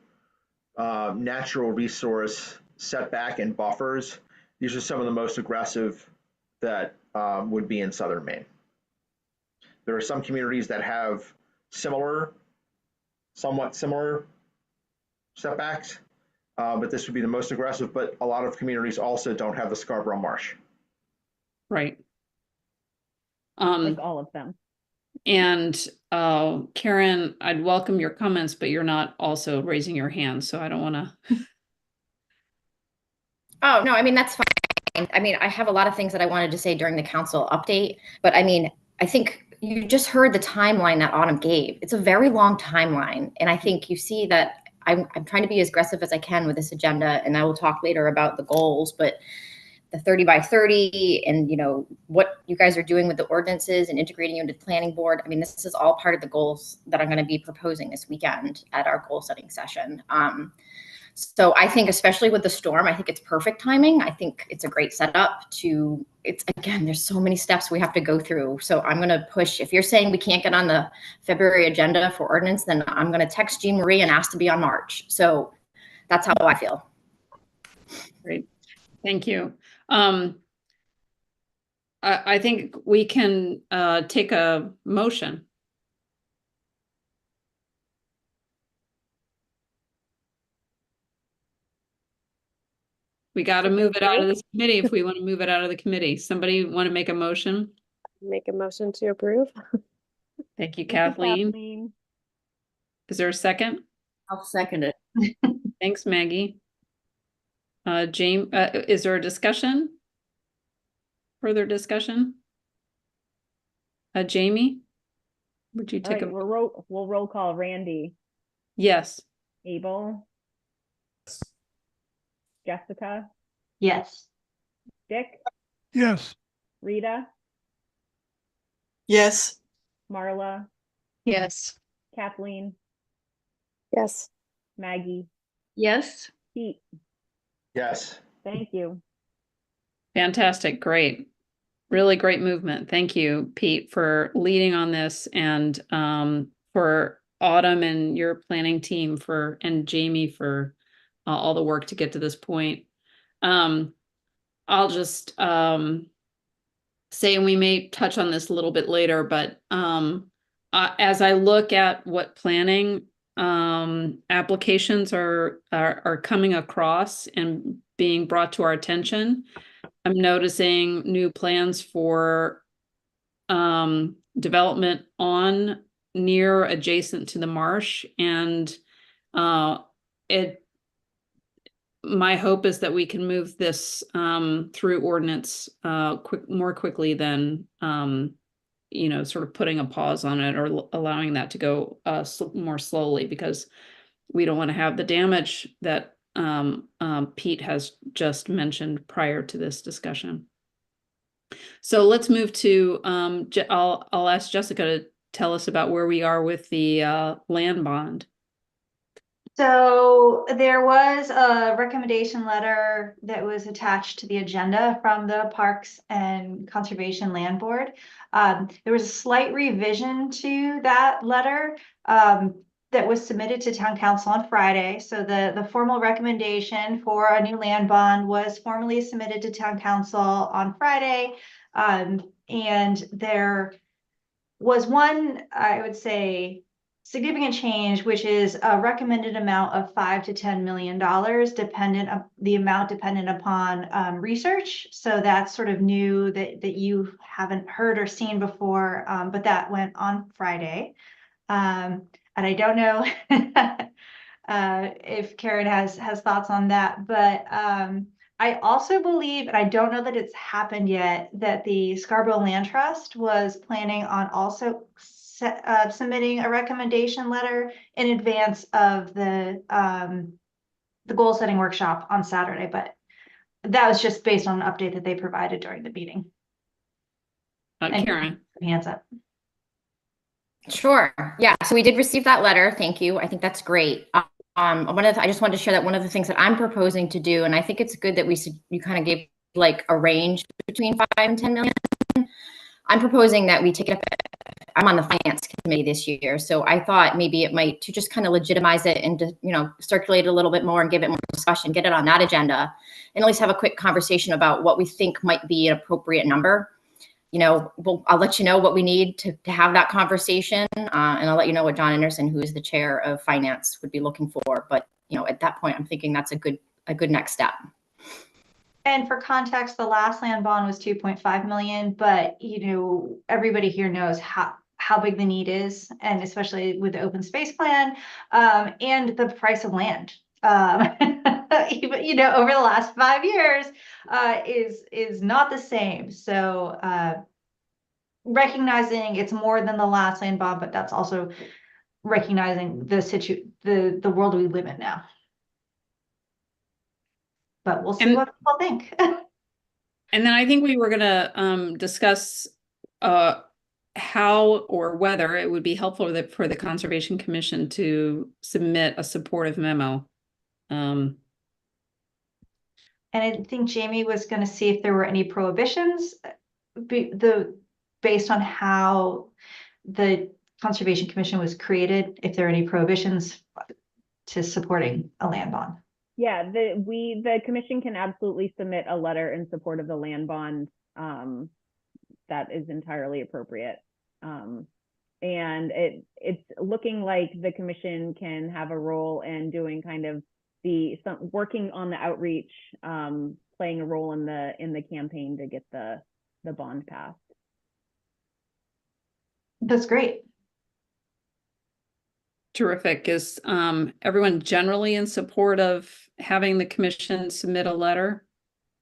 natural resource setback and buffers, these are some of the most aggressive that would be in southern Maine. There are some communities that have somewhat similar setbacks, but this would be the most aggressive. But a lot of communities also don't have the Scarborough Marsh. Right. Like all of them. And Karen, I'd welcome your comments, but you're not also raising your hand, so I don't want to. Oh, no, I mean, that's fine. I mean, I have a lot of things that I wanted to say during the council update, but I mean, I think you just heard the timeline that Autumn gave. It's a very long timeline. And I think you see that I'm trying to be as aggressive as I can with this agenda, and I will talk later about the goals, but the 30 by 30 and, you know, what you guys are doing with the ordinances and integrating into the planning board. I mean, this is all part of the goals that I'm going to be proposing this weekend at our goal setting session. So I think, especially with the storm, I think it's perfect timing. I think it's a great setup to, it's, again, there's so many steps we have to go through. So I'm going to push, if you're saying we can't get on the February agenda for ordinance, then I'm going to text Jean Marie and ask to be on March. So that's how I feel. Great. Thank you. I think we can take a motion. We got to move it out of this committee if we want to move it out of the committee. Somebody want to make a motion? Make a motion to approve. Thank you, Thank you, Kathleen. Is there a second? I'll second it. Thanks, Maggie. James, is there a discussion? Further discussion? Jamie, would you All take right, a? we'll roll call. Randy, Yes. Abel, Jessica, Yes. Dick, Yes. Rita, Yes. Marla, Yes. Kathleen, Yes. Maggie, Yes. Pete. Yes. Thank you. Fantastic. Great. Really great movement. Thank you, Pete, for leading on this, and for Autumn and your planning team and Jamie for all the work to get to this point. I'll just say, and we may touch on this a little bit later, but as I look at what planning applications are coming across and being brought to our attention, I'm noticing new plans for development on, near, adjacent to the marsh, and my hope is that we can move this through ordinance more quickly than sort of putting a pause on it or allowing that to go more slowly, because we don't want to have the damage that Pete has just mentioned prior to this discussion. So let's move to, I'll ask Jessica to tell us about where we are with the land bond. So there was a recommendation letter that was attached to the agenda from the Parks and Conservation Land Board. There was a slight revision to that letter that was submitted to Town Council on Friday. So the formal recommendation for a new land bond was formally submitted to Town Council on Friday. And there was one, I would say, significant change, which is a recommended amount of $5 to $10 million, dependent upon research. So that's sort of new that you haven't heard or seen before, but that went on Friday. And I don't know if Karen has thoughts on that, but I also believe, and I don't know that it's happened yet, that the Scarborough Land Trust was planning on also submitting a recommendation letter in advance of the goal setting workshop on Saturday, but that was just based on an update that they provided during the meeting. And Karen. hands up. Sure. Yeah. So we did receive that letter. Thank you. I think that's great. I just wanted to share that one of the things that I'm proposing to do, and I think it's good that you kind of gave like a range between 5 and 10 million. I'm proposing that we take it up. I'm on the finance committee this year, so I thought maybe it might to just kind of legitimize it and to, circulate it a little bit more and give it more discussion, get it on that agenda, and at least have a quick conversation about what we think might be an appropriate number. I'll let you know what we need to have that conversation, and I'll let you know what John Anderson, who is the chair of finance, would be looking for. But at that point, I'm thinking that's a good next step. And for context, the last land bond was 2.5 million, but everybody here knows how big the need is, and especially with the open space plan, and the price of land. Even, over the last 5 years, is not the same. So recognizing it's more than the last land bond, but that's also recognizing the world we live in now. But we'll see what people think. And then I think we were going to discuss how or whether it would be helpful for the Conservation Commission to submit a supportive memo. And I think Jamie was going to see if there were any prohibitions based on how the Conservation Commission was created, if there are any prohibitions to supporting a land bond. Yeah, the commission can absolutely submit a letter in support of the land bond. That is entirely appropriate. And it's looking like the commission can have a role in doing kind of working on the outreach, playing a role in the campaign to get the bond passed. That's great. Terrific. Is everyone generally in support of having the commission submit a letter?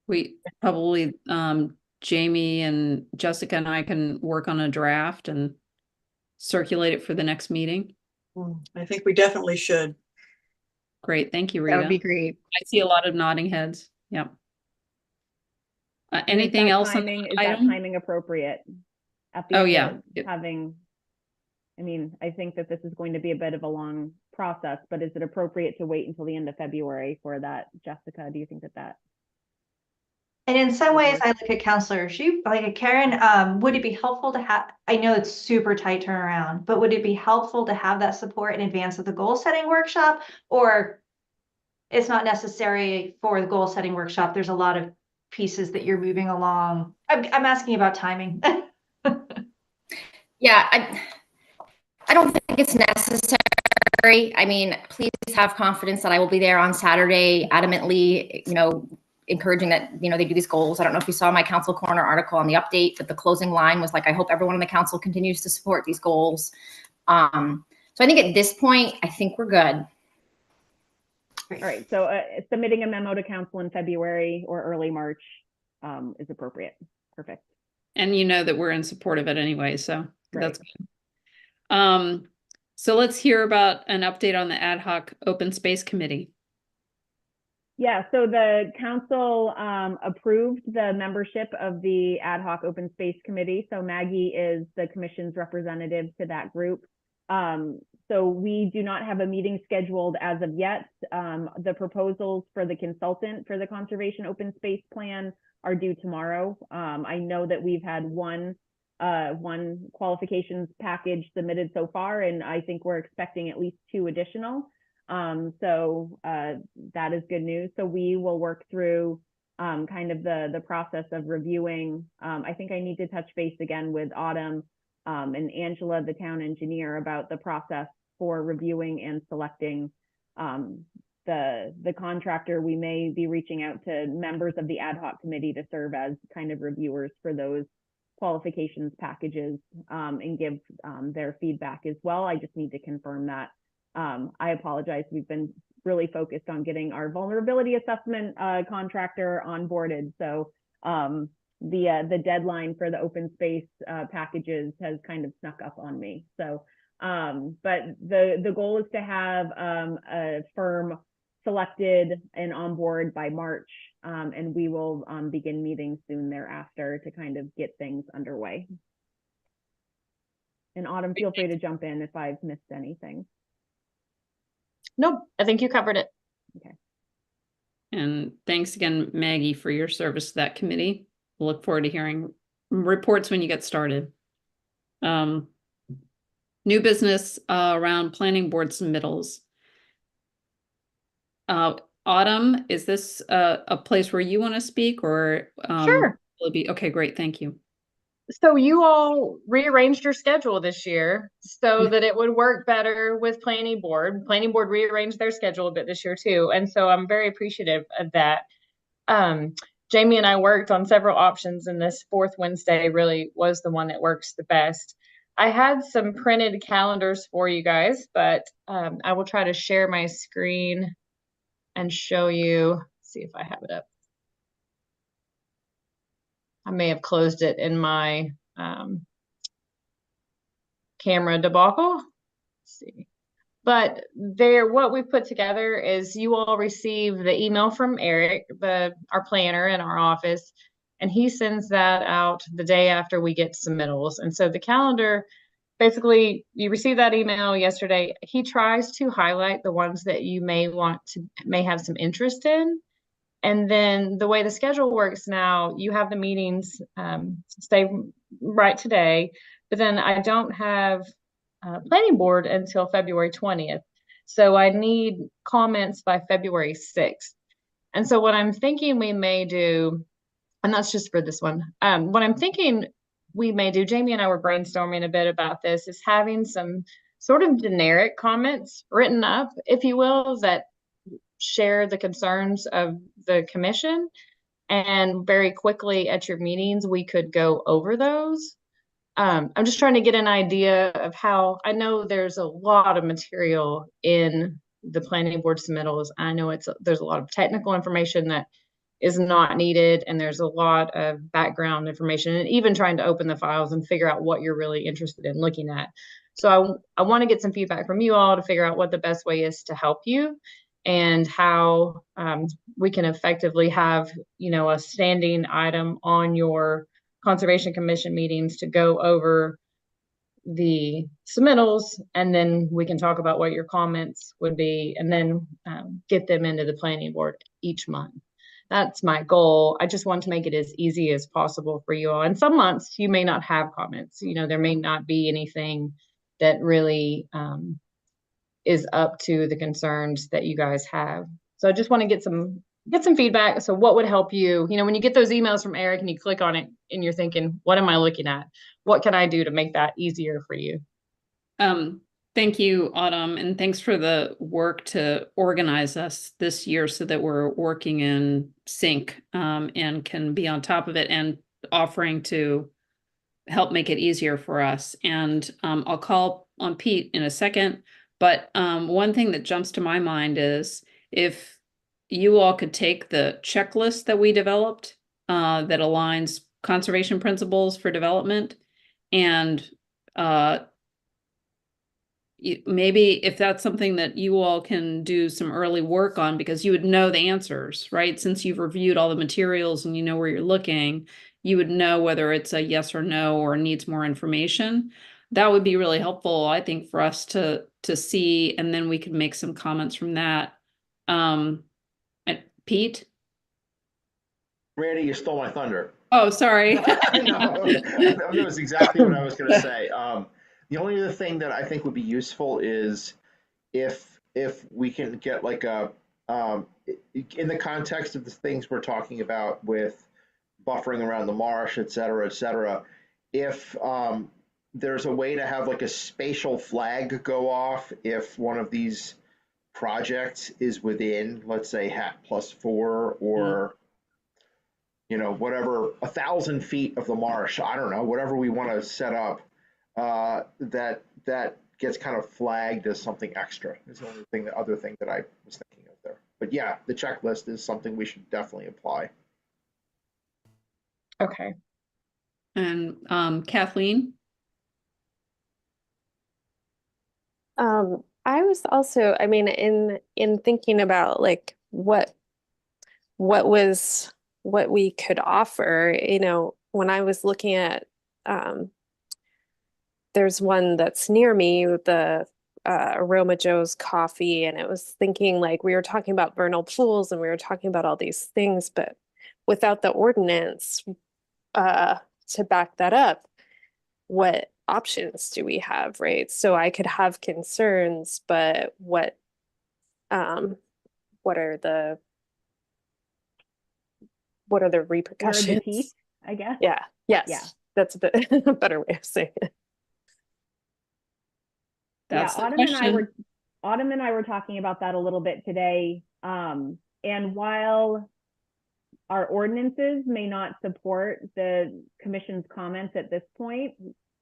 We probably, Jamie and Jessica and I can work on a draft and circulate it for the next meeting. I think we definitely should. Great. Thank you, Rita. That would be great. I see a lot of nodding heads. Yep. Anything else? Is that timing appropriate? At the end of having, I think that this is going to be a bit of a long process, but is it appropriate to wait until the end of February for that, Jessica? Do you think that? And in some ways, I look at Councilor Shoup, like Karen, would it be helpful to have, I know it's super tight turnaround, but would it be helpful to have that support in advance of the goal setting workshop? Or it's not necessary for the goal setting workshop? There's a lot of pieces that you're moving along. I'm asking about timing. Yeah, I don't think it's necessary. Please have confidence that I will be there on Saturday, adamantly, encouraging that, they do these goals. I don't know if you saw my Council Corner article on the update, but the closing line was like, I hope everyone in the council continues to support these goals. So I think at this point, I think we're good. All right, so submitting a memo to council in February or early March is appropriate. Perfect. And that we're in support of it anyway, so that's good. So let's hear about an update on the ad hoc open space committee. Yeah, so the council approved the membership of the ad hoc open space committee. So Maggie is the commission's representative to that group. So we do not have a meeting scheduled as of yet. The proposals for the consultant for the conservation open space plan are due tomorrow. I know that we've had one qualifications package submitted so far, and I think we're expecting at least 2 additional. So that is good news. So we will work through kind of the process of reviewing. I think I need to touch base again with Autumn and Angela, the town engineer, about the process for reviewing and selecting the contractor. We may be reaching out to members of the ad hoc committee to serve as kind of reviewers for those qualifications packages and give their feedback as well. I just need to confirm that I apologize. We've been really focused on getting our vulnerability assessment contractor onboarded. So the deadline for the open space packages has kind of snuck up on me. So, but the goal is to have a firm selected and on board by March, and we will begin meetings soon thereafter to kind of get things underway. And Autumn, feel free to jump in if I've missed anything. Nope, I think you covered it. Okay. And thanks again, Maggie, for your service to that committee. We'll look forward to hearing reports when you get started. New business around planning board submittals. Autumn, is this a place where you want to speak, or Sure. will it be okay? Great, thank you. So you all rearranged your schedule this year so that it would work better with planning board. Planning board rearranged their schedule a bit this year too. And so I'm very appreciative of that. Jamie and I worked on several options, and this fourth Wednesday really was the one that works the best. I had some printed calendars for you guys, but I will try to share my screen and show you, see if I have it up. I may have closed it in my camera debacle. Let's see. But there, what we've put together is you all receive the email from Eric, our planner in our office, and he sends that out the day after we get submittals. And so the calendar, basically, you received that email yesterday. He tries to highlight the ones that you may have some interest in. And then the way the schedule works now, you have the meetings stay right today, but then I don't have planning board until February 20th. So I need comments by February 6th. And so what I'm thinking we may do, and that's just for this one, what I'm thinking we may do, Jamie and I were brainstorming a bit about this, is having some sort of generic comments written up, if you will, that share the concerns of the commission, and very quickly at your meetings we could go over those. I'm just trying to get an idea of how, I know there's a lot of material in the planning board submittals. I know there's a lot of technical information that is not needed, and there's a lot of background information, and even trying to open the files and figure out what you're really interested in looking at. So I want to get some feedback from you all to figure out what the best way is to help you, and how we can effectively have, a standing item on your Conservation Commission meetings to go over the submittals, and then we can talk about what your comments would be, and then get them into the planning board each month. That's my goal. I just want to make it as easy as possible for you all. And some months you may not have comments. There may not be anything that really is up to the concerns that you guys have. So I just want to get some feedback. So what would help you? When you get those emails from Eric and you click on it and you're thinking, what am I looking at? What can I do to make that easier for you? Thank you, Autumn, and thanks for the work to organize us this year so that we're working in sync and can be on top of it and offering to help make it easier for us. And I'll call on Pete in a second. But one thing that jumps to my mind is if you all could take the checklist that we developed that aligns conservation principles for development, and maybe if that's something that you all can do some early work on, because you would know the answers, right? Since you've reviewed all the materials and you know where you're looking, you would know whether it's a yes or no or needs more information. That would be really helpful, I think, for us to see, and then we could make some comments from that. Pete? Randy, you stole my thunder. Oh, sorry. No, that was exactly what I was going to say. The only other thing that I think would be useful is if we can get like a in the context of the things we're talking about with buffering around the marsh, et cetera, if there's a way to have like a spatial flag go off if one of these projects is within, let's say, HAT +4 or whatever, 1,000 feet of the marsh, I don't know, whatever we want to set up, that gets kind of flagged as something extra. Is the only thing, the other thing that I was thinking of there. But yeah, the checklist is something we should definitely apply. Okay. And Kathleen? I was also, I mean, in thinking about like what we could offer, you know, when I was looking at there's one that's near me, the Aroma Joe's Coffee, and it was thinking like we were talking about vernal pools and we were talking about all these things, but without the ordinance to back that up, what options do we have, right? So I could have concerns, but what are the Where are the repercussions? teeth, I guess? Yeah, yes. Yeah. That's a bit a better way of saying it. That's the Autumn and I were talking about that a little bit today. And while our ordinances may not support the commission's comments at this point,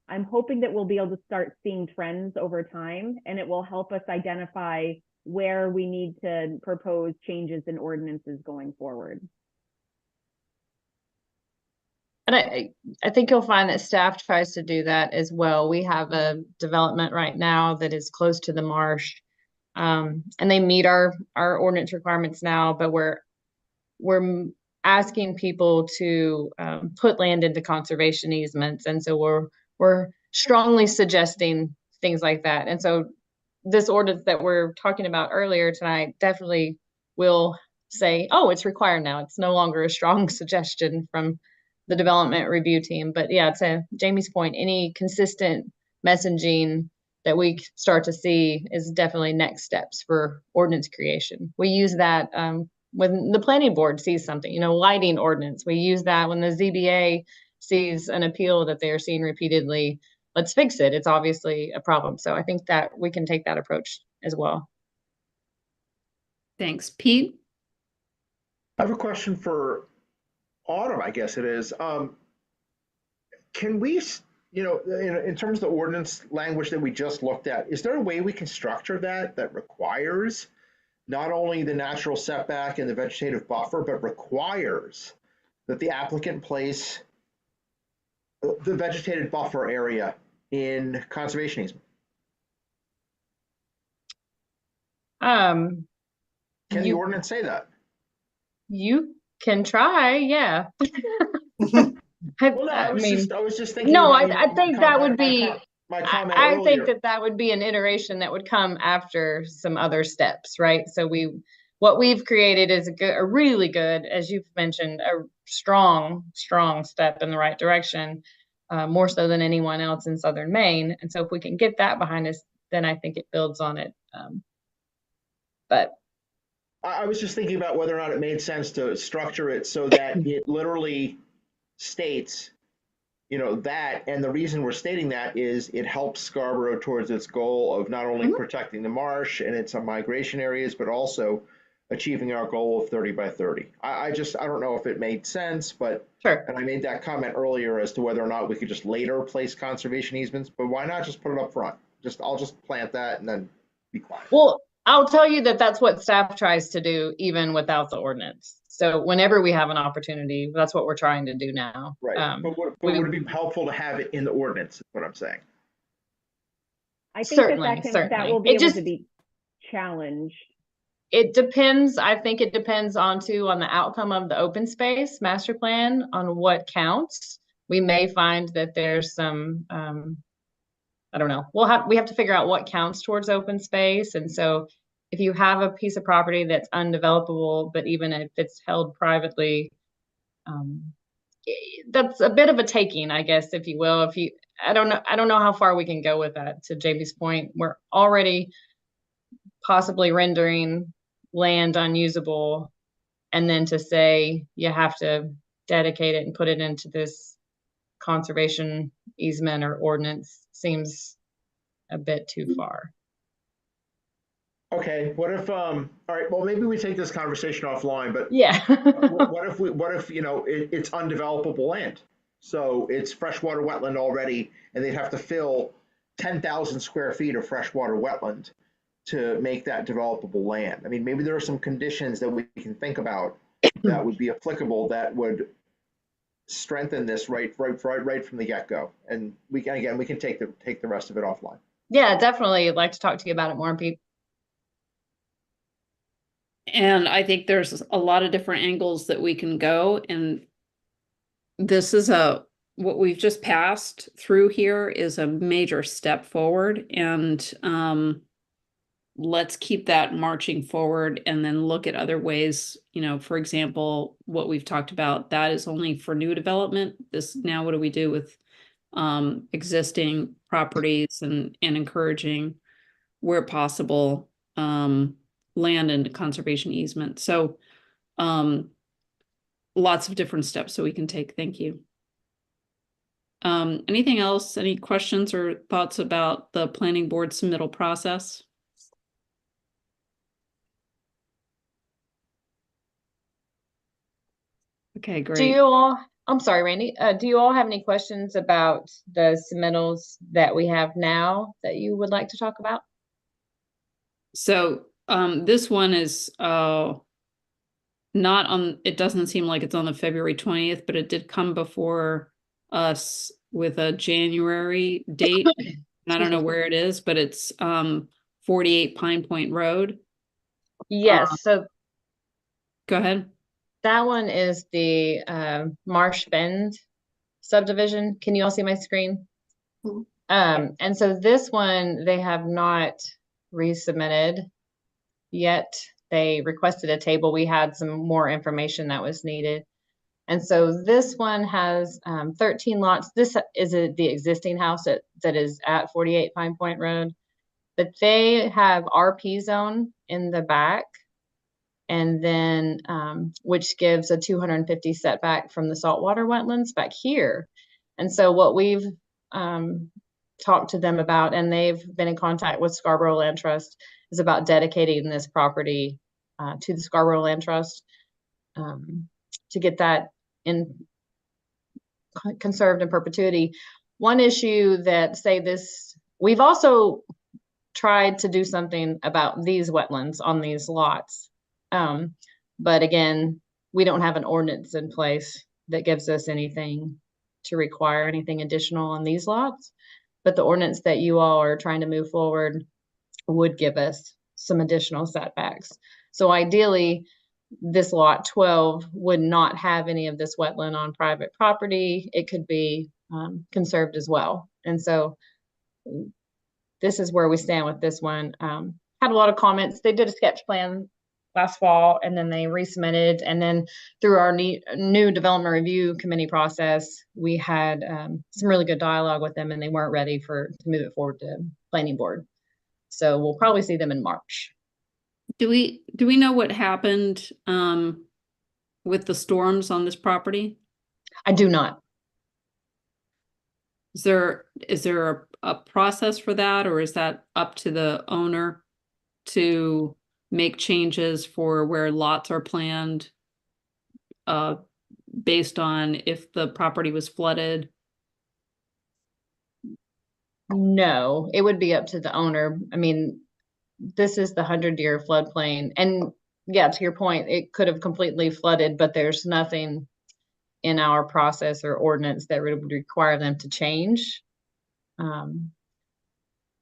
I'm hoping that we'll be able to start seeing trends over time, and it will help us identify where we need to propose changes in ordinances going forward. And I think you'll find that staff tries to do that as well. We have a development right now that is close to the marsh. And they meet our ordinance requirements now, but we're asking people to put land into conservation easements. And so we're strongly suggesting things like that. And so this ordinance that we're talking about earlier tonight definitely will say, oh, it's required now. It's no longer a strong suggestion from the development review team. But yeah, to Jamie's point, any consistent messaging that we start to see is definitely next steps for ordinance creation. We use that when the planning board sees something, you know, lighting ordinance. We use that when the ZBA sees an appeal that they're seeing repeatedly. Let's fix it. It's obviously a problem. So I think that we can take that approach as well. Thanks. Pete? I have a question for Autumn, I guess it is. Can we, you know, in terms of the ordinance language that we just looked at, is there a way we can structure that requires not only the natural setback and the vegetative buffer, but requires that the applicant place the vegetated buffer area in conservation easement? Can the ordinance say that? You can try, yeah. I was just thinking. No, I think that would be. My comment I earlier. think that would be an iteration that would come after some other steps, right? So what we've created is a really good, as you've mentioned, a strong step in the right direction, more so than anyone else in Southern Maine. And so if we can get that behind us, then I think it builds on it. But I was just thinking about whether or not it made sense to structure it so that it literally states, you know, that, and the reason we're stating that is it helps Scarborough towards its goal of not only protecting the marsh and its migration areas, but also achieving our goal of 30 by 30. I don't know if it made sense, but sure. And I made that comment earlier as to whether or not we could just later place conservation easements, but why not just put it up front? I'll just plant that and then be quiet. Well, I'll tell you that's what staff tries to do even without the ordinance. So whenever we have an opportunity, that's what we're trying to do now. Right. But would it be helpful to have it in the ordinance, is what I'm saying? I think that will be able to be challenged. It depends. I think it depends on the outcome of the open space master plan on what counts. We may find that there's some, I don't know. We have to figure out what counts towards open space. And so if you have a piece of property that's undevelopable, but even if it's held privately, that's a bit of a taking, I guess, if you will. I don't know how far we can go with that. To Jamie's point, we're already possibly rendering land unusable, and then to say you have to dedicate it and put it into this conservation easement or ordinance seems a bit too far. Okay, what if all right, well, maybe we take this conversation offline, but yeah. what if you know it's undevelopable land, so it's freshwater wetland already, and they'd have to fill 10,000 square feet of freshwater wetland to make that developable land. I mean, maybe there are some conditions that we can think about that would be applicable that would strengthen this right from the get-go. And we can take the rest of it offline. Yeah, definitely. I'd like to talk to you about it more, Pete. And I think there's a lot of different angles that we can go. And this is what we've just passed through here is a major step forward. And let's keep that marching forward and then look at other ways. You know, for example, what we've talked about, that is only for new development. Now what do we do with existing properties and encouraging, where possible, land and conservation easement. So lots of different steps so we can take. Thank you. Anything else? Any questions or thoughts about the planning board submittal process? Okay, great. Do you all, I'm sorry, Randy, do you all have any questions about the submittals that we have now that you would like to talk about? So this one is not on, it doesn't seem like it's on the February 20th, but it did come before us with a January date. I don't know where it is, but it's 48 Pine Point Road. Yes, so go ahead. That one is the Marsh Bend subdivision. Can you all see my screen? And so this one, they have not resubmitted yet. They requested a table. We had some more information that was needed. And so this one has 13 lots. This is the existing house that is at 48 Pine Point Road. But they have RP zone in the back. And then, which gives a 250 setback from the saltwater wetlands back here. And so what we've talked to them about, and they've been in contact with Scarborough Land Trust, is about dedicating this property to the Scarborough Land Trust to get that conserved in perpetuity. One issue that we've also tried to do something about these wetlands on these lots. But again, we don't have an ordinance in place that gives us anything to require anything additional on these lots. But the ordinance that you all are trying to move forward would give us some additional setbacks. So ideally, this lot 12 would not have any of this wetland on private property. It could be conserved as well. And so this is where we stand with this one. Had a lot of comments. They did a sketch plan last fall, and then they resubmitted. And then through our new development review committee process, we had some really good dialogue with them, and they weren't ready to move it forward to planning board. So we'll probably see them in March. Do we know what happened with the storms on this property? I do not. Is there a process for that, or is that up to the owner to make changes for where lots are planned based on if the property was flooded? No, it would be up to the owner. I mean, this is the 100-year floodplain. And yeah, to your point, it could have completely flooded, but there's nothing in our process or ordinance that would require them to change.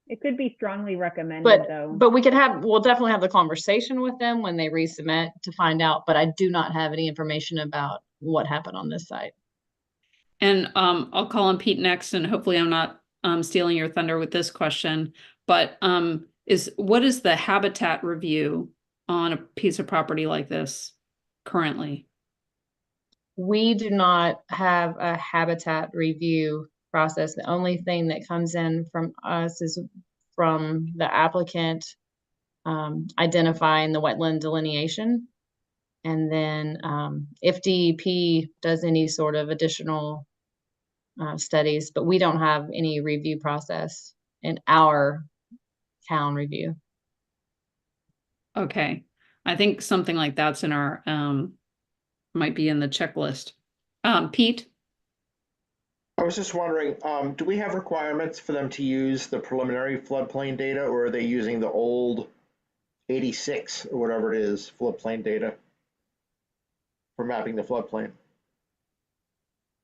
It could be strongly recommended though. But we'll definitely have the conversation with them when they resubmit to find out, but I do not have any information about what happened on this site. And I'll call on Pete next, and hopefully I'm not stealing your thunder with this question, but what is the habitat review on a piece of property like this currently? We do not have a habitat review process. The only thing that comes in from us is from the applicant identifying the wetland delineation. And then if DEP does any sort of additional studies, but we don't have any review process in our town review. Okay. I think something like that's in our, might be in the checklist. Pete? I was just wondering, do we have requirements for them to use the preliminary floodplain data, or are they using the old 86 or whatever it is floodplain data for mapping the floodplain?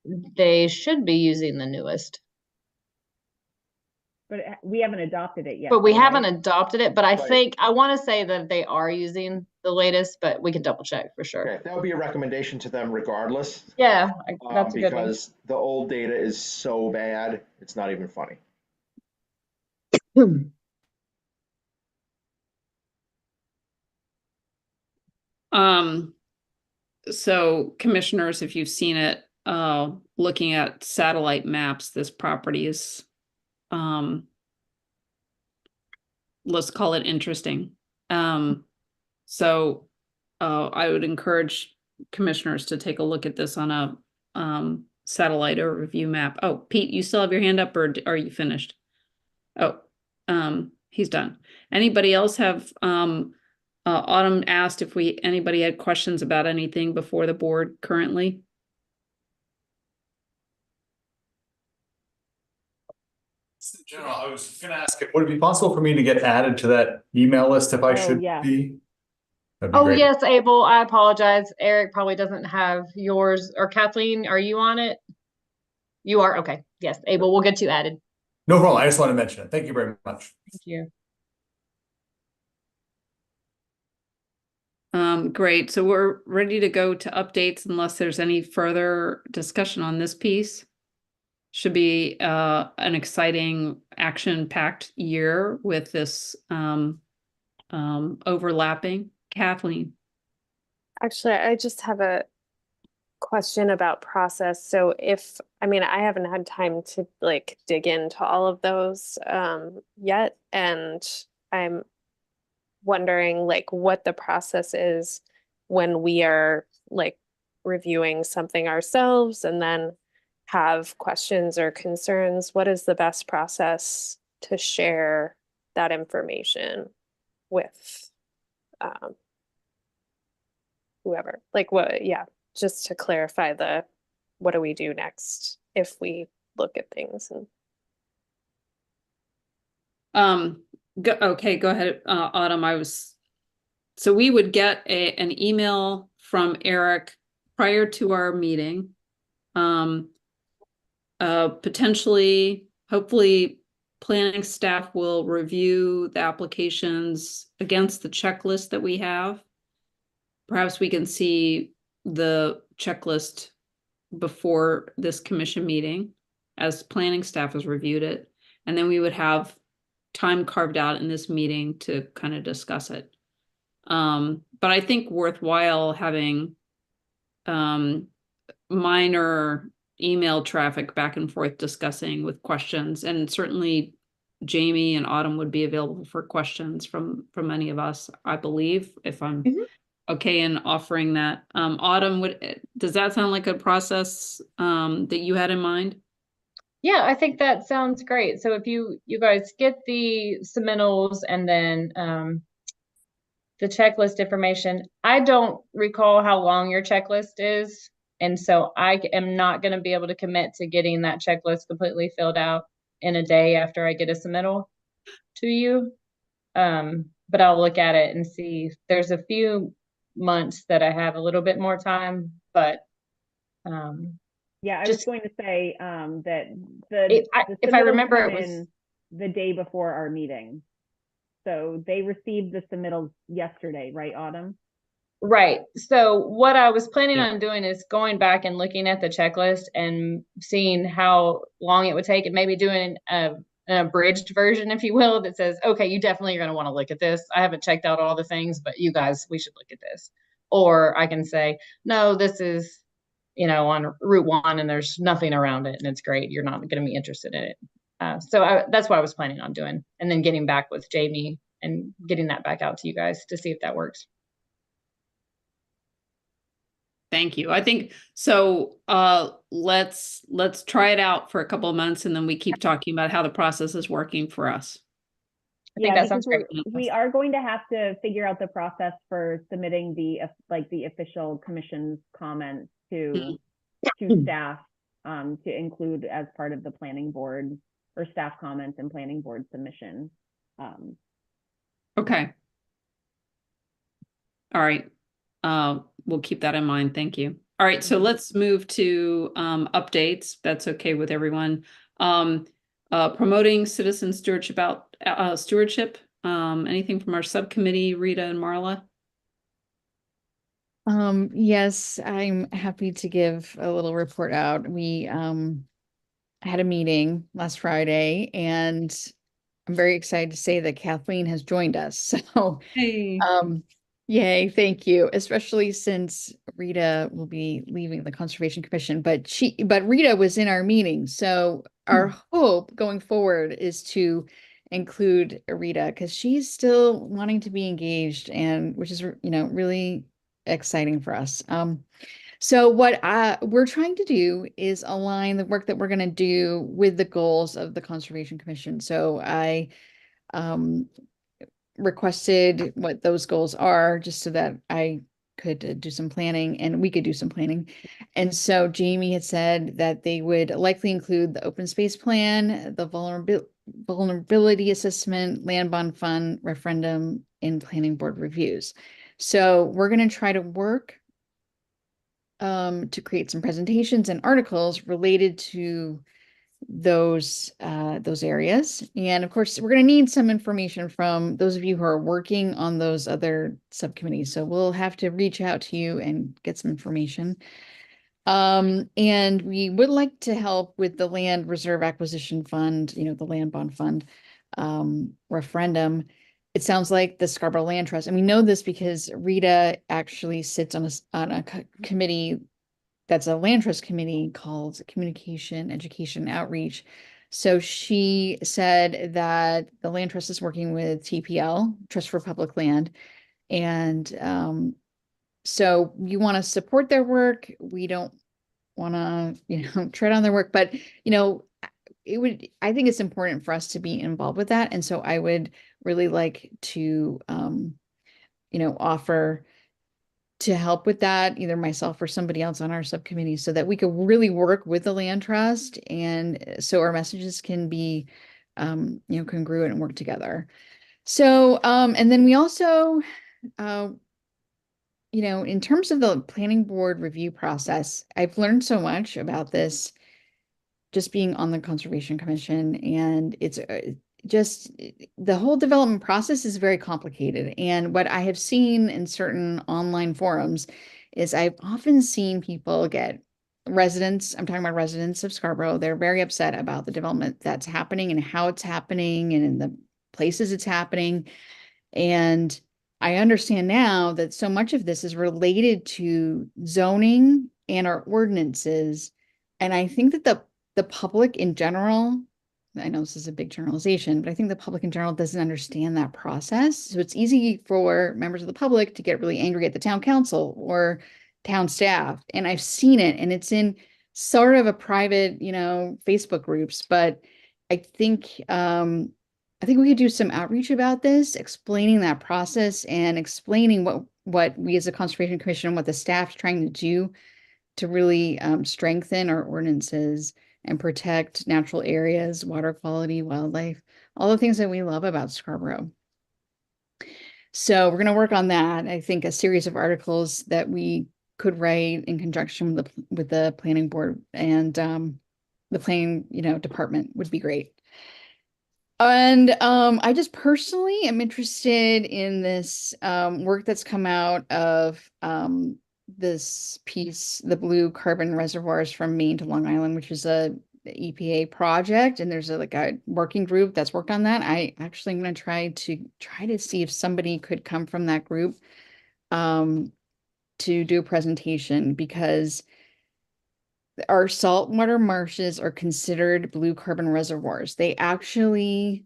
They should be using the newest, But we haven't adopted it yet. but we though, haven't right? adopted it. But I Right. think I want to say that they are using the latest, but we can double check for sure. Okay, that would be a recommendation to them regardless, Yeah, that's a good one. because the old data is so bad, it's not even funny. So commissioners, if you've seen it, looking at satellite maps, this property is, let's call it interesting. So I would encourage commissioners to take a look at this on a satellite overview map. Oh, Pete, you still have your hand up, or are you finished? Oh, he's done. Anybody else have, Autumn asked if anybody had questions about anything before the board currently? General, I was gonna ask, would it be possible for me to get added to that email list if I should yeah. be? That'd be Oh, great. yes, Abel, I apologize. Eric probably doesn't have yours, or Kathleen, are you on it? You are, okay. Yes, Abel, we'll get you added. No problem. I just want to mention it. Thank you very much. Thank you. Great. So we're ready to go to updates unless there's any further discussion on this piece. Should be an exciting action-packed year with this overlapping. Kathleen. Actually, I just have a question about process. So I mean, I haven't had time to like dig into all of those yet, and I'm wondering like what the process is when we are like reviewing something ourselves and then have questions or concerns. What is the best process to share that information with whoever? Like what, yeah, just to clarify what do we do next if we look at things and Okay, go ahead, Autumn. So we would get an email from Eric prior to our meeting. Potentially, hopefully, planning staff will review the applications against the checklist that we have. Perhaps we can see the checklist before this commission meeting as planning staff has reviewed it. And then we would have time carved out in this meeting to kind of discuss it. But I think worthwhile having minor email traffic back and forth discussing with questions, and certainly Jamie and Autumn would be available for questions from any of us, I believe, if I'm okay in offering that. Autumn, does that sound like a process that you had in mind? Yeah, I think that sounds great. So if you guys get the submittals and then the checklist information, I don't recall how long your checklist is. And so I am not going to be able to commit to getting that checklist completely filled out in a day after I get a submittal to you. But I'll look at it and see. There's a few months that I have a little bit more time, but yeah, I was going to say that if I remember, it was in the day before our meeting. So they received the submittals yesterday, right, Autumn? Right. So what I was planning on doing is going back and looking at the checklist and seeing how long it would take, and maybe doing an abridged version, if you will, that says, okay, you definitely are going to want to look at this. I haven't checked out all the things, but you guys, we should look at this. Or I can say, no, this is, on Route 1 and there's nothing around it and it's great. You're not going to be interested in it. So that's what I was planning on doing, and then getting back with Jamie and getting that back out to you guys to see if that works. Thank you. I think so. Let's try it out for a couple of months, and then we keep talking about how the process is working for us. I think that sounds great. We are going to have to figure out the process for submitting the official commission's comments to staff. to include as part of the planning board or staff comments and planning board submission. Okay. All right. We'll keep that in mind. Thank you. All right, so let's move to updates. That's okay with everyone. Promoting citizen stewardship stewardship. Anything from our subcommittee, Rita and Marla? Yes, I'm happy to give a little report out. We had a meeting last Friday, and I'm very excited to say that Kathleen has joined us. So, hey, yay, thank you. Especially since Rita will be leaving the Conservation Commission, but Rita was in our meeting. So our hope going forward is to include Rita because she's still wanting to be engaged, and which is really exciting for us. So what we're trying to do is align the work that we're going to do with the goals of the Conservation Commission. So I requested what those goals are just so that I could do some planning and we could do some planning. And so Jamie had said that they would likely include the open space plan, the vulnerability assessment, land bond fund, referendum, and planning board reviews. So we're going to try to work to create some presentations and articles related to those areas. And of course, we're going to need some information from those of you who are working on those other subcommittees. So we'll have to reach out to you and get some information. And we would like to help with the land reserve acquisition fund, the land bond fund referendum. It sounds like the Scarborough Land Trust, and we know this because Rita actually sits on a committee that's a land trust committee called Communication, Education, Outreach. So she said that the land trust is working with TPL, Trust for Public Land, and so you want to support their work. We don't want to, tread on their work, but I think it's important for us to be involved with that. And so I would really like to, offer to help with that, either myself or somebody else on our subcommittee, so that we could really work with the land trust. And so our messages can be, congruent and work together. So, and then we also, in terms of the planning board review process, I've learned so much about this just being on the Conservation Commission, and it's just the whole development process is very complicated. And what I have seen in certain online forums is I've often seen people I'm talking about residents of Scarborough, they're very upset about the development that's happening and how it's happening and in the places it's happening. And I understand now that so much of this is related to zoning and our ordinances. And I think that the public in general, I know this is a big generalization, but I think the public in general doesn't understand that process. So it's easy for members of the public to get really angry at the town council or town staff. And I've seen it, and it's in sort of a private, Facebook groups, but I think we could do some outreach about this, explaining that process and explaining what we as a Conservation Commission, what the staff's trying to do to really strengthen our ordinances and protect natural areas, water quality, wildlife, all the things that we love about Scarborough. So we're going to work on that. I think a series of articles that we could write in conjunction with the planning board and the planning, department would be great. And I just personally am interested in this work that's come out of this piece, the Blue Carbon Reservoirs from Maine to Long Island, which is a EPA project, and there's a working group that's worked on that. I actually am going to try to see if somebody could come from that group to do a presentation, because our saltwater marshes are considered blue carbon reservoirs. They actually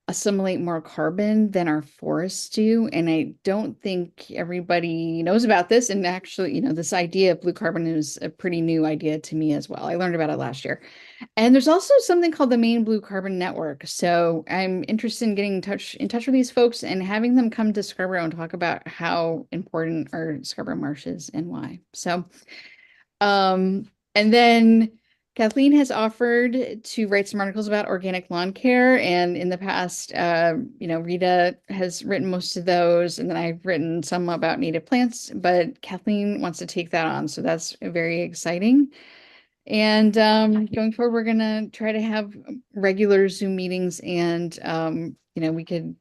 assimilate more carbon than our forests do. And I don't think everybody knows about this. And actually, this idea of blue carbon is a pretty new idea to me as well. I learned about it last year. And there's also something called the Maine Blue Carbon Network. So I'm interested in getting in touch with these folks and having them come to Scarborough and talk about how important are Scarborough marshes and why. So And then Kathleen has offered to write some articles about organic lawn care. And in the past, Rita has written most of those. And then I've written some about native plants, but Kathleen wants to take that on. So that's very exciting. And going forward, we're going to try to have regular Zoom meetings and, we could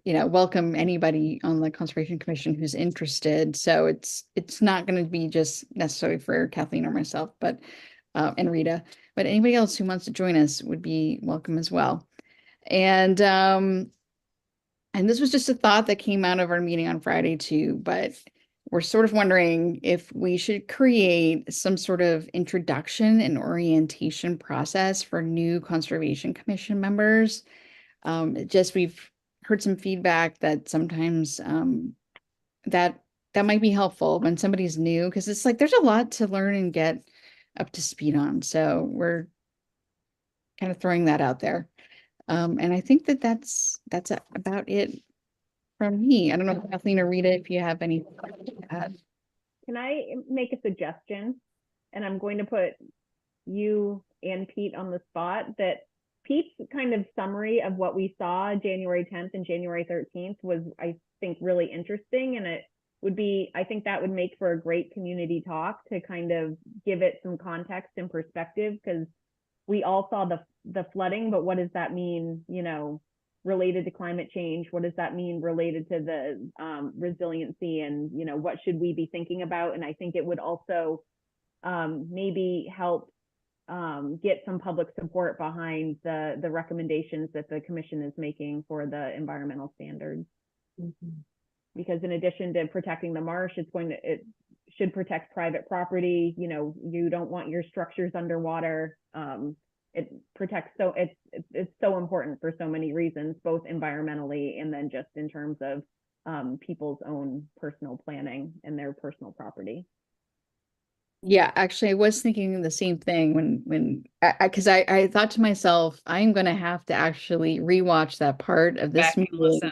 welcome anybody on the Conservation Commission who's interested. So it's not going to be just necessarily for Kathleen or myself, but and Rita, but anybody else who wants to join us would be welcome as well. And this was just a thought that came out of our meeting on Friday too, but we're sort of wondering if we should create some sort of introduction and orientation process for new Conservation Commission members. We've heard some feedback that sometimes that might be helpful when somebody's new, because it's like there's a lot to learn and get up to speed on. So we're kind of throwing that out there. And I think that's about it from me. I don't know, Kathleen or Rita, if you have anything to add. Can I make a suggestion? And I'm going to put you and Pete on the spot, that Pete's kind of summary of what we saw January 10th and January 13th was, I think, really interesting. And it would be, I think that would make for a great community talk to kind of give it some context and perspective, because we all saw the flooding, but what does that mean, related to climate change? What does that mean related to the resiliency, and, what should we be thinking about? And I think it would also maybe help get some public support behind the recommendations that the commission is making for the environmental standards. Mm-hmm. Because in addition to protecting the marsh, it should protect private property. You don't want your structures underwater. It protects, so it's so important for so many reasons, both environmentally and then just in terms of people's own personal planning and their personal property. Yeah, actually, I was thinking the same thing because I thought to myself, I'm going to have to actually rewatch that part of this meeting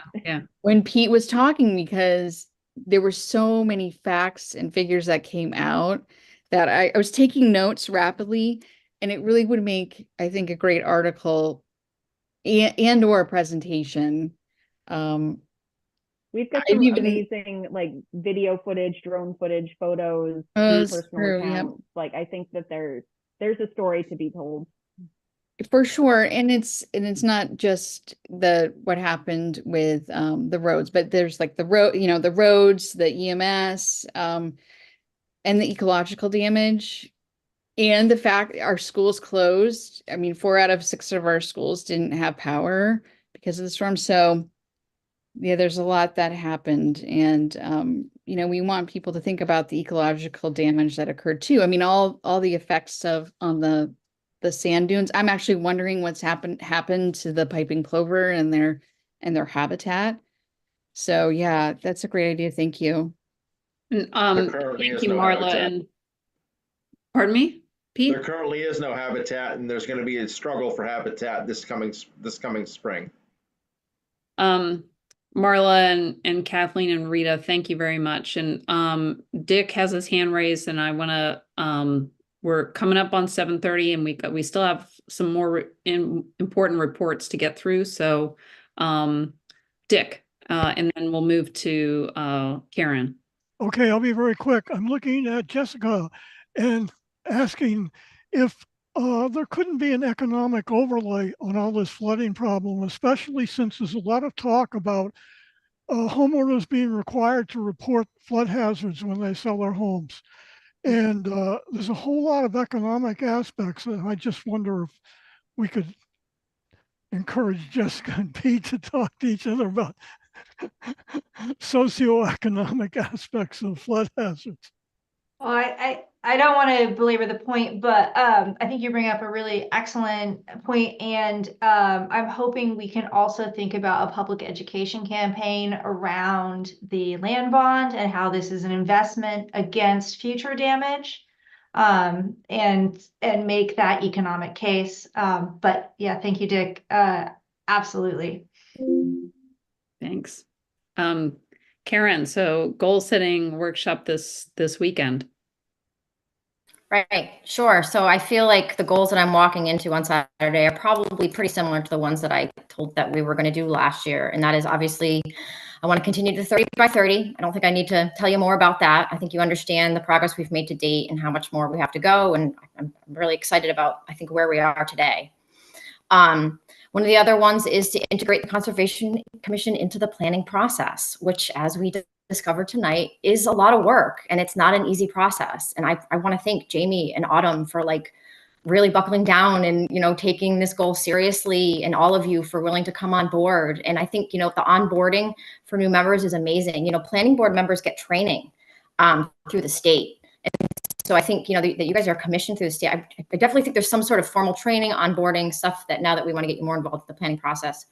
when Pete was talking, because there were so many facts and figures that came out that I was taking notes rapidly, and it really would make, I think, a great article and or a presentation. We've got some amazing video footage, drone footage, photos, personal accounts. I think that there's a story to be told. For sure. And it's not just what happened with the roads, but there's the roads, the EMS, and the ecological damage, and the fact our schools closed. I mean, 4 out of 6 of our schools didn't have power because of the storm. So yeah, there's a lot that happened. And, we want people to think about the ecological damage that occurred too. I mean, all the effects on the sand dunes. I'm actually wondering what's happened to the piping plover and their habitat. So yeah, that's a great idea. Thank you. And, thank you, Marla. And pardon me, Pete? There currently is no habitat, and there's going to be a struggle for habitat this coming spring. Marla and Kathleen and Rita, thank you very much. And Dick has his hand raised, and I want to. We're coming up on 7:30, and we still have some more important reports to get through. So, Dick, and then we'll move to Karen. Okay, I'll be very quick. I'm looking at Jessica and asking if there couldn't be an economic overlay on all this flooding problem, especially since there's a lot of talk about homeowners being required to report flood hazards when they sell their homes. And there's a whole lot of economic aspects. And I just wonder if we could encourage Jessica and Pete to talk to each other about socioeconomic aspects of flood hazards. Well, I don't want to belabor the point, but I think you bring up a really excellent point, and I'm hoping we can also think about a public education campaign around the land bond and how this is an investment against future damage, and make that economic case. But yeah, thank you, Dick. Absolutely. Thanks. Karen, so goal setting workshop this weekend. Right, sure. So I feel like the goals that I'm walking into on Saturday are probably pretty similar to the ones that I told that we were going to do last year. And that is obviously, I want to continue the 30 by 30. I don't think I need to tell you more about that. I think you understand the progress we've made to date and how much more we have to go. And I'm really excited about, I think, where we are today. One of the other ones is to integrate the Conservation Commission into the planning process, which, as we discovered tonight, is a lot of work and it's not an easy process. And I want to thank Jamie and Autumn for like really buckling down and, you know, taking this goal seriously, and all of you for willing to come on board. And I think, you know, the onboarding for new members is amazing. You know, planning board members get training through the state. And so I think, you know, that you guys are commissioned through the state. I definitely think there's some sort of formal training, onboarding stuff that now that we want to get you more involved with the planning process,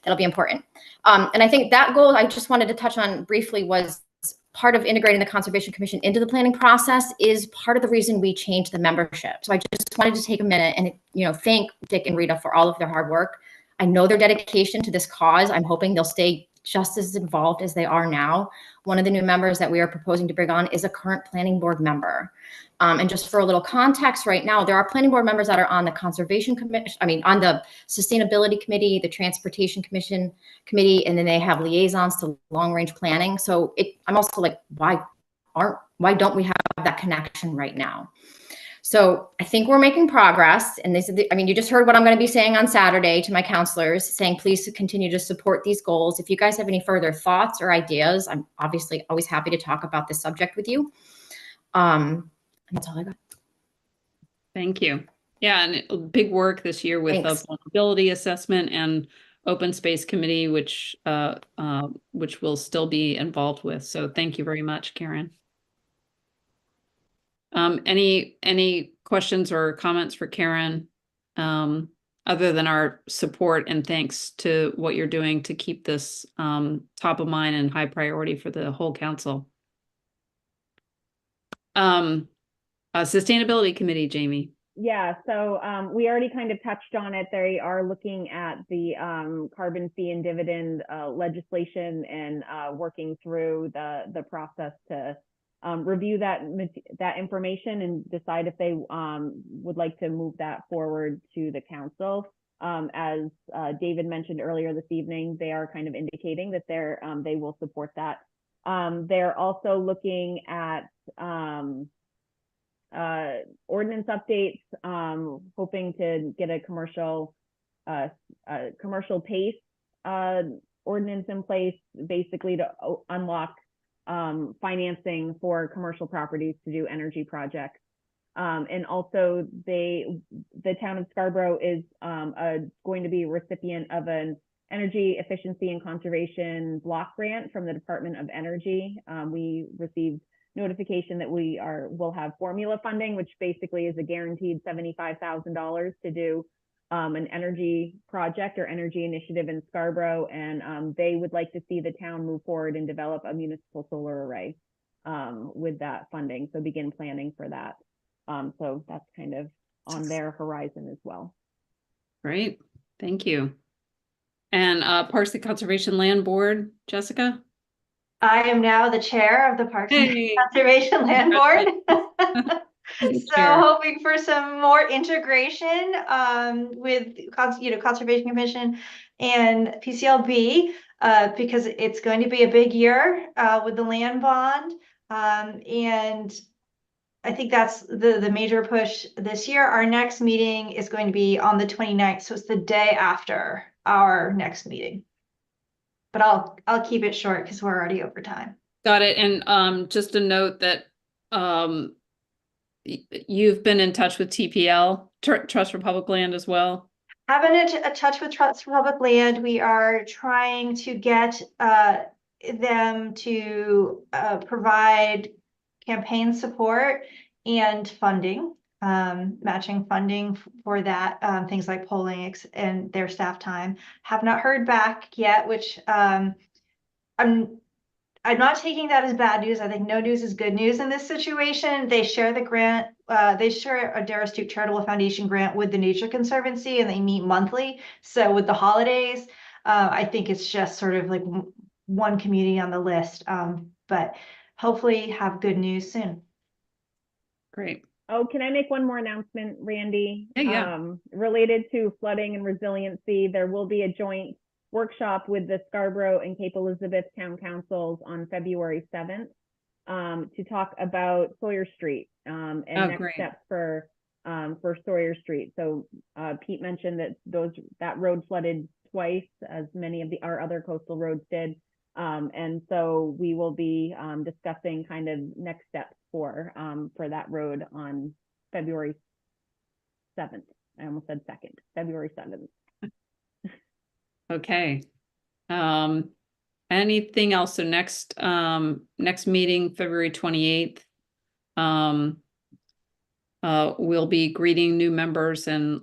that'll be important. And I think that goal I just wanted to touch on briefly was part of integrating the Conservation Commission into the planning process is part of the reason we changed the membership. So I just wanted to take a minute and, you know, thank Dick and Rita for all of their hard work. I know their dedication to this cause. I'm hoping they'll stay just as involved as they are now. One of the new members that we are proposing to bring on is a current planning board member. And just for a little context right now, there are planning board members that are on the Conservation Commission, on the Sustainability Committee, the Transportation Commission Committee, and then they have liaisons to long range planning. So I'm also like, why don't we have that connection right now? So I think we're making progress. And you just heard what I'm going to be saying on Saturday to my counselors, saying, please continue to support these goals. If you guys have any further thoughts or ideas, I'm obviously always happy to talk about this subject with you. That's all I got. Thank you. Yeah, and big work this year with Thanks. the vulnerability assessment and open space committee, which we'll still be involved with. So thank you very much, Karen. Any questions or comments for Karen, other than our support and thanks to what you're doing to keep this top of mind and high priority for the whole council? Sustainability Committee, Jamie. Yeah, so we already kind of touched on it. They are looking at the carbon fee and dividend legislation and working through the process to review that information and decide if they would like to move that forward to the council. As David mentioned earlier this evening, they are kind of indicating that they will support that. They're also looking at ordinance updates, hoping to get a commercial pace ordinance in place, basically to unlock financing for commercial properties to do energy projects. And also the town of Scarborough is going to be a recipient of an energy efficiency and conservation block grant from the Department of Energy. We received notification that will have formula funding, which basically is a guaranteed $75,000 to do an energy project or energy initiative in Scarborough. And they would like to see the town move forward and develop a municipal solar array with that funding. So begin planning for that. So that's kind of on their horizon as well. Great, thank you. And Parks and Conservation Land Board, Jessica? I am now the chair of the Parks and Conservation Land Board. So hoping for some more integration with Conservation Commission and PCLB because it's going to be a big year with the land bond. And I think that's the major push this year. Our next meeting is going to be on the 29th. So it's the day after our next meeting. But I'll keep it short because we're already over time. Got it. And just a note that you've been in touch with TPL, Trust for Public Land, as well. I've been in touch with Trust for Public Land. We are trying to get them to provide campaign support and funding, matching funding for that, things like polling and their staff time. Have not heard back yet, which I'm not taking that as bad news. I think no news is good news in this situation. They share the grant. They share a Dara Stewart Charitable Foundation grant with the Nature Conservancy, and they meet monthly. So with the holidays, I think it's just sort of like one community on the list. But hopefully have good news soon. Great. Oh, can I make one more announcement, Randy? Yeah. Related to flooding and resiliency, there will be a joint workshop with the Scarborough and Cape Elizabeth Town Councils on February 7th to talk about Sawyer Street and next great. steps for Sawyer Street. So Pete mentioned that that road flooded twice, as many of our other coastal roads did. And so we will be discussing kind of next steps for that road on February 7th. I almost said 2nd, February 7th. Okay. Anything else? So next meeting, February 28th. We'll be greeting new members and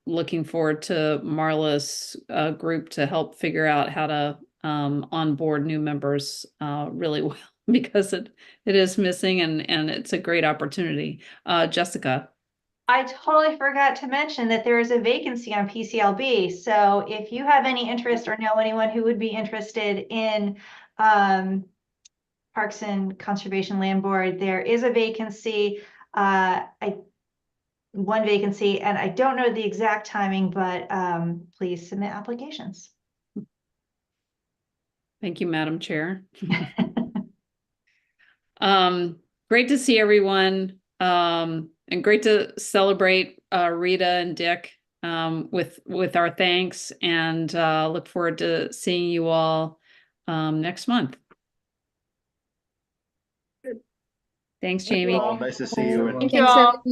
looking forward to Marla's group to help figure out how to onboard new members really well, because it is missing and it's a great opportunity. Jessica. I totally forgot to mention that there is a vacancy on PCLB. So if you have any interest or know anyone who would be interested in Parks and Conservation Land Board, there is a vacancy. One vacancy, and I don't know the exact timing, but please submit applications. Thank you, Madam Chair. Great to see everyone. And great to celebrate Rita and Dick with our thanks, and look forward to seeing you all next month. Thanks, Jamie. Nice to see you. Thank you all.